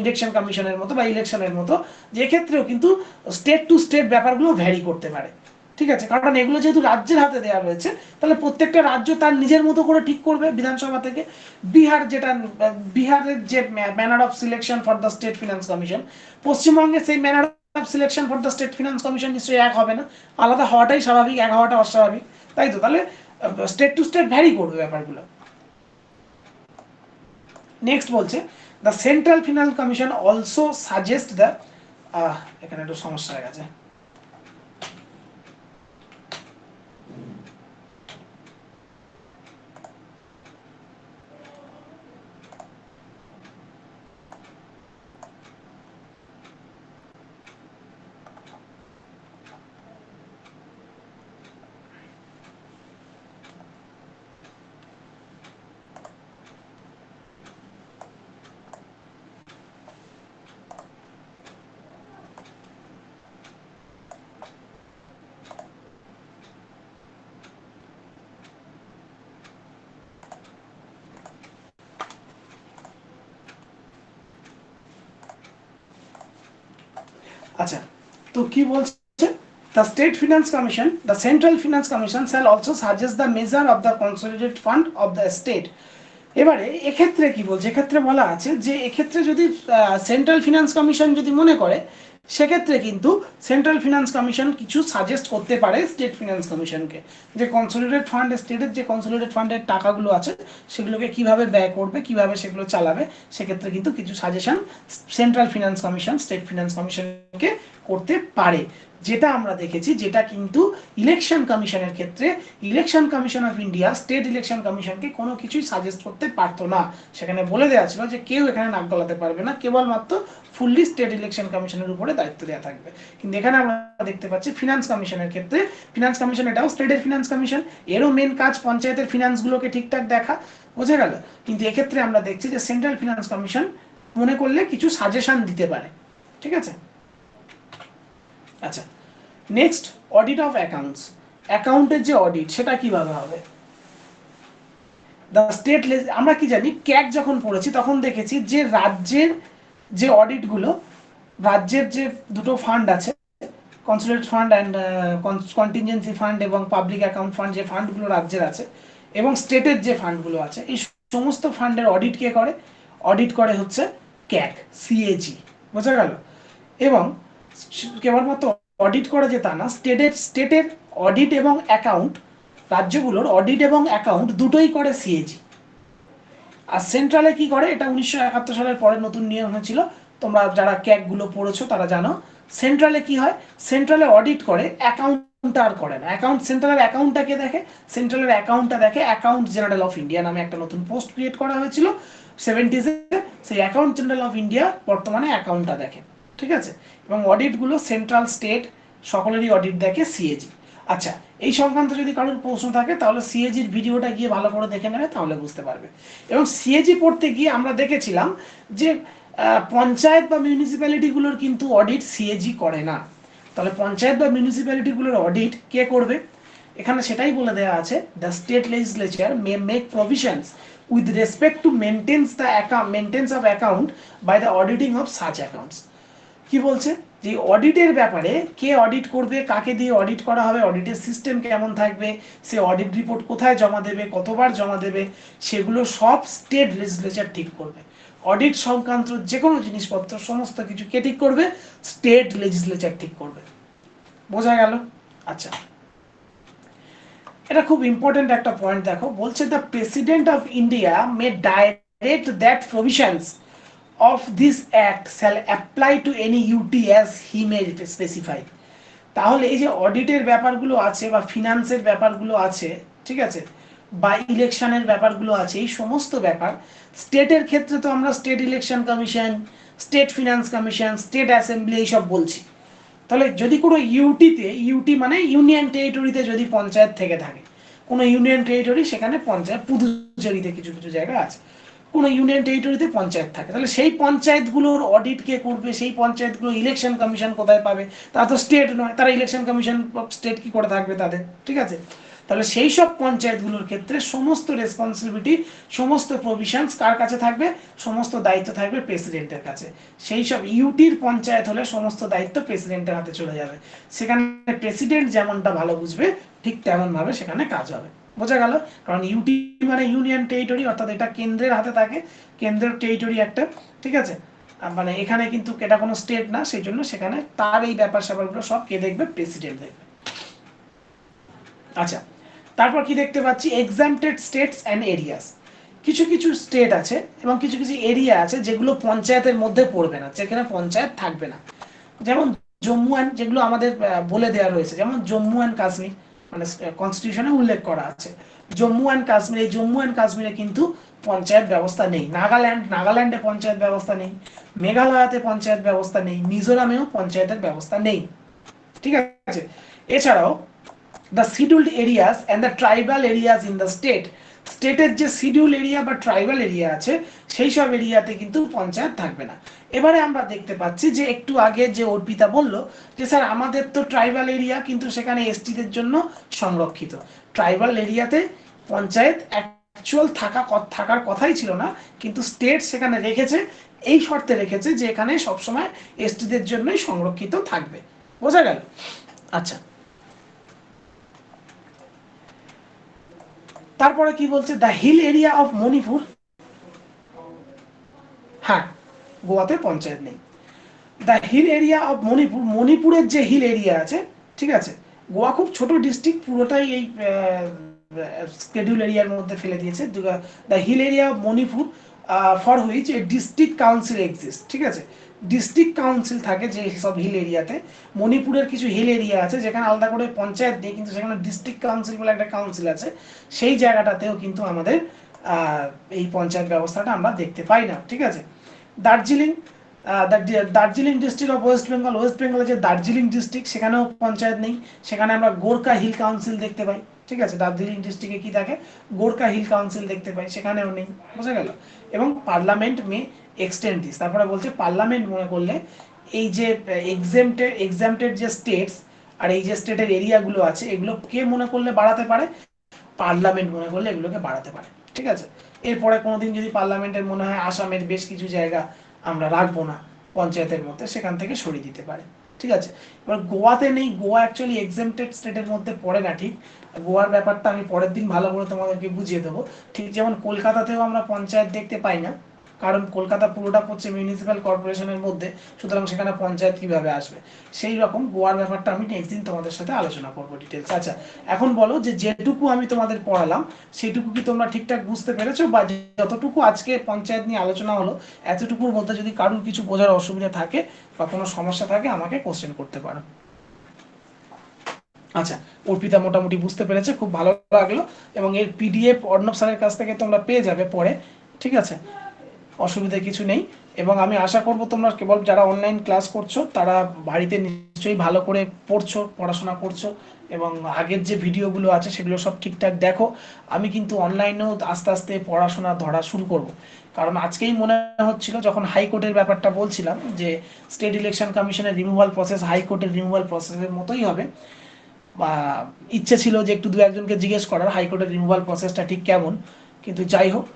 ইলেকশন কমিশনের মতো বা ইলেকশনের মতো, যে ক্ষেত্রেও কিন্তু স্টেট টু স্টেট ব্যাপারগুলো ভ্যারি করতে পারে। ঠিক আছে, কারণ এগুলো যেহেতু রাজ্যের হাতে দেওয়া রয়েছে, তাহলে প্রত্যেকটা রাজ্য তার নিজের মতো করে ঠিক করবে বিধানসভা থেকে। বিহারের যে manner of selection for the state finance commission, পশ্চিমবঙ্গে সেই manner of selection for the state finance commission নিশ্চয়ই এক হবে না, আলাদা হওয়াটাই স্বাভাবিক, এক হওয়াটা অস্বাভাবিক, তাই তো? তাহলে স্টেট টু স্টেট ভ্যারি করবে ব্যাপারগুলো। নেক্সট বলছে, the central finance commission also suggest the, এখানে একটু সমস্যা হয়ে গেছে, আচ্ছা, তো কি বলছে? The State Finance Commission, the Central Finance Commission shall also suggest the measure of the consolidated fund of the state. এবারে এক্ষেত্রে কি বলছে? এক্ষেত্রে বলা আছে যে এক্ষেত্রে যদি সেন্ট্রাল ফিনান্স কমিশন যদি মনে করে, সেক্ষেত্রে কিন্তু সেন্ট্রাল ফিনান্স কমিশন কিছু সাজেস্ট করতে পারে স্টেট ফিনান্স কমিশনকে, যে কনসোলিডেটেড ফান্ড, স্টেটের যে কনসোলিডেটেড ফান্ডের টাকাগুলো আছে সেগুলোকে কিভাবে ব্যয় করবে, কিভাবে সেগুলো চালাবে, সেক্ষেত্রে কিন্তু কিছু suggestion central finance commission state finance কমিশনকে করতে পারে। যেটা আমরা দেখেছি, যেটা কিন্তু ইলেকশন কমিশনের ক্ষেত্রে election commission of India state election কমিশনকে কোনো কিছুই সাজেস্ট করতে পারতো না। সেখানে বলে দেওয়া ছিল যে কেউ এখানে নাক গলাতে পারবে না, কেবলমাত্র ফুললি স্টেট ইলেকশন কমিশনের উপরে দায়িত্ব দেওয়া থাকবে। কিন্তু এখানে আমরা দেখতে পাচ্ছি ফিনান্স কমিশনের ক্ষেত্রে, ফিনান্স কমিশন এটাও স্টেটের ফিনান্স কমিশন, এরও মেন কাজ পঞ্চায়েতের ফিনান্সগুলোকে ঠিকঠাক দেখা, বোঝা গেল? কিন্তু এক্ষেত্রে আমরা দেখছি যে সেন্ট্রাল ফিনান্স কমিশন মনে করলে কিছু সাজেশন দিতে পারে। ঠিক আছে, আচ্ছা, নেক্সট, অডিট অফ অ্যাকাউন্টস। অ্যাকাউন্টের যে অডিট সেটা কিভাবে হবে? দ্য স্টেট, আমরা কি জানি, ক্যাক যখন পড়েছি তখন দেখেছি যে রাজ্যের যে অডিটগুলো, রাজ্যের যে দুটো ফান্ড আছে, consolidated fund and contingency fund এবং পাবলিক অ্যাকাউন্ট ফান্ড, যে ফান্ডগুলো রাজ্যের আছে এবং স্টেটের যে ফান্ডগুলো আছে, এই সমস্ত ফান্ডের অডিট কে করে? অডিট করে হচ্ছে ক্যাক, সিএজি, বোঝা গেল? এবং কেবলমাত্র অডিট করে যে তা না, স্টেটের অডিট এবং অ্যাকাউন্ট, রাজ্যগুলোর অডিট এবং অ্যাকাউন্ট দুটোই করে সিএজি। আর সেন্ট্রালে কি করে? এটা 1971 সালের পরে নতুন নিয়ম হয়েছিল, তোমরা যারা ক্যাকগুলো পড়েছো তারা জানো। সেন্ট্রালে কি হয়? সেন্ট্রালে অডিট করে, অ্যাকাউন্টটা আর করে না। অ্যাকাউন্ট, সেন্ট্রালের অ্যাকাউন্টটাকে দেখে, সেন্ট্রালের অ্যাকাউন্টটা দেখে অ্যাকাউন্ট জেনারেল অফ ইন্ডিয়া নামে একটা নতুন পোস্ট ক্রিয়েট করা হয়েছিল 70s এ, সেই অ্যাকাউন্ট জেনারেল অফ ইন্ডিয়া বর্তমানে অ্যাকাউন্টটা দেখে। ঠিক আছে, এবং অডিটগুলো সেন্ট্রাল স্টেট সকলেরই অডিট দেখে সিএজি। আচ্ছা, এই সংক্রান্ত যদি কারোর প্রশ্ন থাকে তাহলে সিএজির ভিডিওটা গিয়ে ভালো করে দেখে নেবে, তাহলে বুঝতে পারবে। এবং সিএজি পড়তে গিয়ে আমরা দেখেছিলাম যে পঞ্চায়েত বা মিউনিসিপ্যালিটিগুলোর কিন্তু অডিট সিএজি করে না। তাহলে পঞ্চায়েত বা মিউনিসিপ্যালিটিগুলোর অডিট কে করবে? এখানে সেটাই বলে দেওয়া আছে, the state legislature May make provisions with respect to maintenance of account by the auditing of such accounts. কি বলছে? যে অডিটের ব্যাপারে কে অডিট করবে, কাকে দিয়ে অডিট করা হবে, অডিটের সিস্টেম কেমন থাকবে, সে অডিট রিপোর্ট কোথায় জমা দেবে, কতবার জমা দেবে, সেগুলো সব স্টেট লেজিসলেচার ঠিক করবে। অডিট সংক্রান্ত যে কোনো জিনিসপত্র সমস্ত কিছু কে ঠিক করবে? স্টেট লেজিসলেচার ঠিক করবে। বোঝা গেল? আচ্ছা, এটা খুব ইম্পর্টেন্ট একটা পয়েন্ট। দেখো বলছে the president of India May direct that provisions of this act shall apply to any UT as he may specify। তাহলে এই যে অডিটের ব্যাপারগুলো আছে বা ফিনান্সের ব্যাপারগুলো আছে, ঠিক আছে, বা ইলেকশনের ব্যাপারগুলো আছে, এই সমস্ত ব্যাপার স্টেটের ক্ষেত্রে তো আমরা state election commission, state finance commission, state assembly এইসব বলছি। তাহলে যদি কোনো ইউটিতে, ইউটি মানে ইউনিয়ন টেরিটরিতে যদি পঞ্চায়েত থেকে থাকে, কোনো ইউনিয়ন টেরিটরি, সেখানে পঞ্চায়েত, পুদুচেরিতে কিছু কিছু জায়গা আছে, কোনো ইউনিয়ন টেরিটরিতে পঞ্চায়েত থাকে, তাহলে সেই পঞ্চায়েতগুলোর অডিট কে করবে, সেই পঞ্চায়েতগুলো ইলেকশন কমিশন কোথায় পাবে? তারা তো স্টেট নয়, তারা ইলেকশন কমিশন স্টেট কি করে থাকবে তাদের, ঠিক আছে? তাহলে সেই সব পঞ্চায়েতগুলোর ক্ষেত্রে সমস্ত রেসপন্সিবিলিটি, সমস্ত প্রভিশনস কার কাছে থাকবে? সমস্ত দায়িত্ব থাকবে প্রেসিডেন্টের কাছে। সেই সব ইউটির পঞ্চায়েত হলে সমস্ত দায়িত্ব প্রেসিডেন্টের হাতে চলে যাবে। সেখানে প্রেসিডেন্ট যেমনটা ভালো বুঝবে ঠিক তেমন ভাবে সেখানে কাজ হবে। বোঝা গেল? কারণ ইউটি মানে ইউনিয়ন টেরিটরি, অর্থাৎ এটা কেন্দ্রের হাতে থাকে, কেন্দ্রের টেরিটরি একটা, ঠিক আছে? মানে এখানে কিন্তু এটা কোনো স্টেট না, সেই জন্য সেখানে তার এই ব্যাপার স্যাপারগুলো সব কে দেখবে? প্রেসিডেন্ট দেখবে। আচ্ছা, তারপর কি দেখতে পাচ্ছি? এক্সাম্পটেড স্টেটস অ্যান্ড এরিয়াস। কিছু কিছু স্টেট আছে এবং কিছু কিছু এরিয়া আছে যেগুলো পঞ্চায়েতের মধ্যে পড়বে না, যেখানে পঞ্চায়েত থাকবে না। যেমন জম্মু অ্যান্ড, যেগুলো আমাদের বলে দেওয়া রয়েছে, যেমন জম্মু অ্যান্ড কাশ্মীর, মানে কনস্টিটিউশনে উল্লেখ করা আছে জম্মু অ্যান্ড কাশ্মীর। এই জম্মু অ্যান্ড কাশ্মীরে কিন্তু পঞ্চায়েত ব্যবস্থা নেই। নাগাল্যান্ডে পঞ্চায়েত ব্যবস্থা নেই, মেঘালয়তে পঞ্চায়েত ব্যবস্থা নেই, মিজোরামেও পঞ্চায়েতের ব্যবস্থা নেই, ঠিক আছে? এছাড়াও the scheduled areas and the tribal areas in the state, স্টেটের যে শিডিউল এরিয়া বা ট্রাইবাল এরিয়া আছে সেই সব এরিয়াতে কিন্তু পঞ্চায়েত থাকবে না। এবারে আমরা দেখতে পাচ্ছি যে একটু আগে যে অর্পিতা বলল যে স্যার আমাদের তো ট্রাইবাল এরিয়া, কিন্তু সেখানে এসটিদের জন্য সংরক্ষিত। ট্রাইবাল এরিয়াতে পঞ্চায়েত অ্যাকচুয়াল থাকার কথাই ছিল না, কিন্তু স্টেট সেখানে রেখেছে, এই শর্তে রেখেছে যে এখানে সবসময় এসটিদের জন্যই সংরক্ষিত থাকবে। বোঝা গেল? আচ্ছা, তারপরে কি বলছে? The hill area of Manipur, হ্যাঁ গোয়াতে পঞ্চায়েত নেই। The hill area of Manipur, মণিপুরের যে হিল এরিয়া আছে, ঠিক আছে, গোয়া খুব ছোট ডিস্ট্রিক্ট, পুরোটাই এই স্কেডিউল এরিয়ার মধ্যে ফেলে দিয়েছে। The hill area of Manipur for which a district council exist, ঠিক আছে? ডিস্ট্রিক্ট কাউন্সিল থাকে যে সব হিল এরিয়াতে। মণিপুরের কিছু হিল এরিয়া আছে যেখানে আলাদা করে পঞ্চায়েত নেই, কিন্তু সেখানে ডিস্ট্রিক্ট কাউন্সিল বলে একটা কাউন্সিল আছে, সেই জায়গাটাতেও কিন্তু আমাদের এই পঞ্চায়েত ব্যবস্থাটা আমরা দেখতে পাই না, ঠিক আছে? Darjeeling, Darjeeling district of West Bengal, West বেঙ্গলের যে দার্জিলিং ডিস্ট্রিক্ট সেখানেও পঞ্চায়েত নেই, সেখানে আমরা গোর্খা হিল কাউন্সিল দেখতে পাই, ঠিক আছে? দার্জিলিং ডিস্ট্রিক্টে কি থাকে? গোর্খা হিল কাউন্সিল দেখতে পাই, সেখানেও নেই। বোঝা গেল? এবং পার্লামেন্ট মে এক্সটেন্ড দিস, তারপরে বলছে পার্লামেন্ট মনে করলে এই যে এক্সাম্পটেড যে স্টেটস আর এই যে স্টেটের এরিয়াগুলো আছে এগুলো কে মনে করলে বাড়াতে পারে? পার্লামেন্ট মনে করলে এগুলোকে বাড়াতে পারে, ঠিক আছে? এরপরে কোনোদিন যদি পার্লামেন্টের মনে হয় আসামের বেশ কিছু জায়গা আমরা রাখবো না পঞ্চায়েতের মধ্যে, সেখান থেকে সরিয়ে দিতে পারে, ঠিক আছে? এবার গোয়াতে নেই, গোয়া অ্যাকচুয়ালি এক্সেম্পটেড স্টেটের মধ্যে পড়ে না, ঠিক? গোয়ার ব্যাপারটা আমি পরের দিন ভালো করে তোমাদেরকে বুঝিয়ে দেবো। ঠিক যেমন কলকাতাতেও আমরা পঞ্চায়েত দেখতে পাই না, কারণ কলকাতা পুরোটা পড়ছে মিউনিসিপ্যাল কর্পোরেশনের মধ্যে, সুতরাং সেখানে পঞ্চায়েত কিভাবে আসবে? সেই রকম গোয়ার ব্যাপারটা আমি নেক্সট দিন তোমাদের সাথে আলোচনা করবো ডিটেলস। আচ্ছা, এখন বলো যে যেটুকু আমি তোমাদের পড়ালাম সেটুকু কি তোমরা ঠিকঠাক বুঝতে পেরেছো? বা যতটুকু আজকে পঞ্চায়েত নিয়ে আলোচনা হলো এতটুকুর মধ্যে যদি কারোর কিছু বোঝার অসুবিধা থাকে বা কোনো সমস্যা থাকে আমাকে কোশ্চেন করতে পারো। আচ্ছা, অর্পিতা মোটামুটি বুঝতে পেরেছে, খুব ভালো লাগলো। এবং এর পিডিএফ অর্ণব স্যারের কাছ থেকে তোমরা পেয়ে যাবে পরে, ঠিক আছে? অসুবিধা কিছু নেই। এবং আমি আশা করব তোমরা কেবল যারা অনলাইন ক্লাস করছো তারা বাড়িতে নিশ্চয়ই ভালো করে পড়াশোনা করছো এবং আগের যে ভিডিওগুলো আছে সেগুলো সব ঠিকঠাক দেখো। আমি কিন্তু অনলাইনেও আস্তে আস্তে পড়াশোনা ধরা শুরু করব, কারণ আজকেই মনে হচ্ছিল যখন হাইকোর্টের ব্যাপারটা বলছিলাম যে স্টেট ইলেকশন কমিশনের রিমুভাল প্রসেস হাইকোর্টের রিমুভাল প্রসেসের মতোই হবে, বা ইচ্ছে ছিল যে একটু দু একজনকে জিজ্ঞেস করার হাইকোর্টের রিমুভাল প্রসেসটা ঠিক কেমন, কিন্তু যাই হোক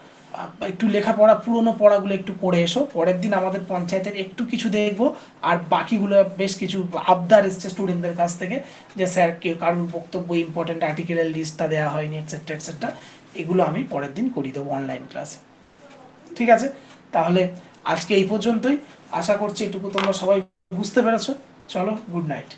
একটু লেখাপড়া পুরোনো পড়াগুলো একটু পড়ে এসো, পরের দিন আমাদের পঞ্চায়েতের একটু কিছু দেখবো, আর বাকিগুলো বেশ কিছু আবদার এসছে স্টুডেন্টদের কাছ থেকে যে স্যার কেউ কারোর বক্তব্য ইম্পর্টেন্ট আর্টিকেলের লিস্টটা দেওয়া হয়নি এটসেট্রা এটসেট্রা, এগুলো আমি পরের দিন করিয়ে দেবো অনলাইন ক্লাসে। ঠিক আছে, তাহলে আজকে এই পর্যন্তই, আশা করছি এটুকু তোমরা সবাই বুঝতে পেরেছো। চলো, গুড নাইট।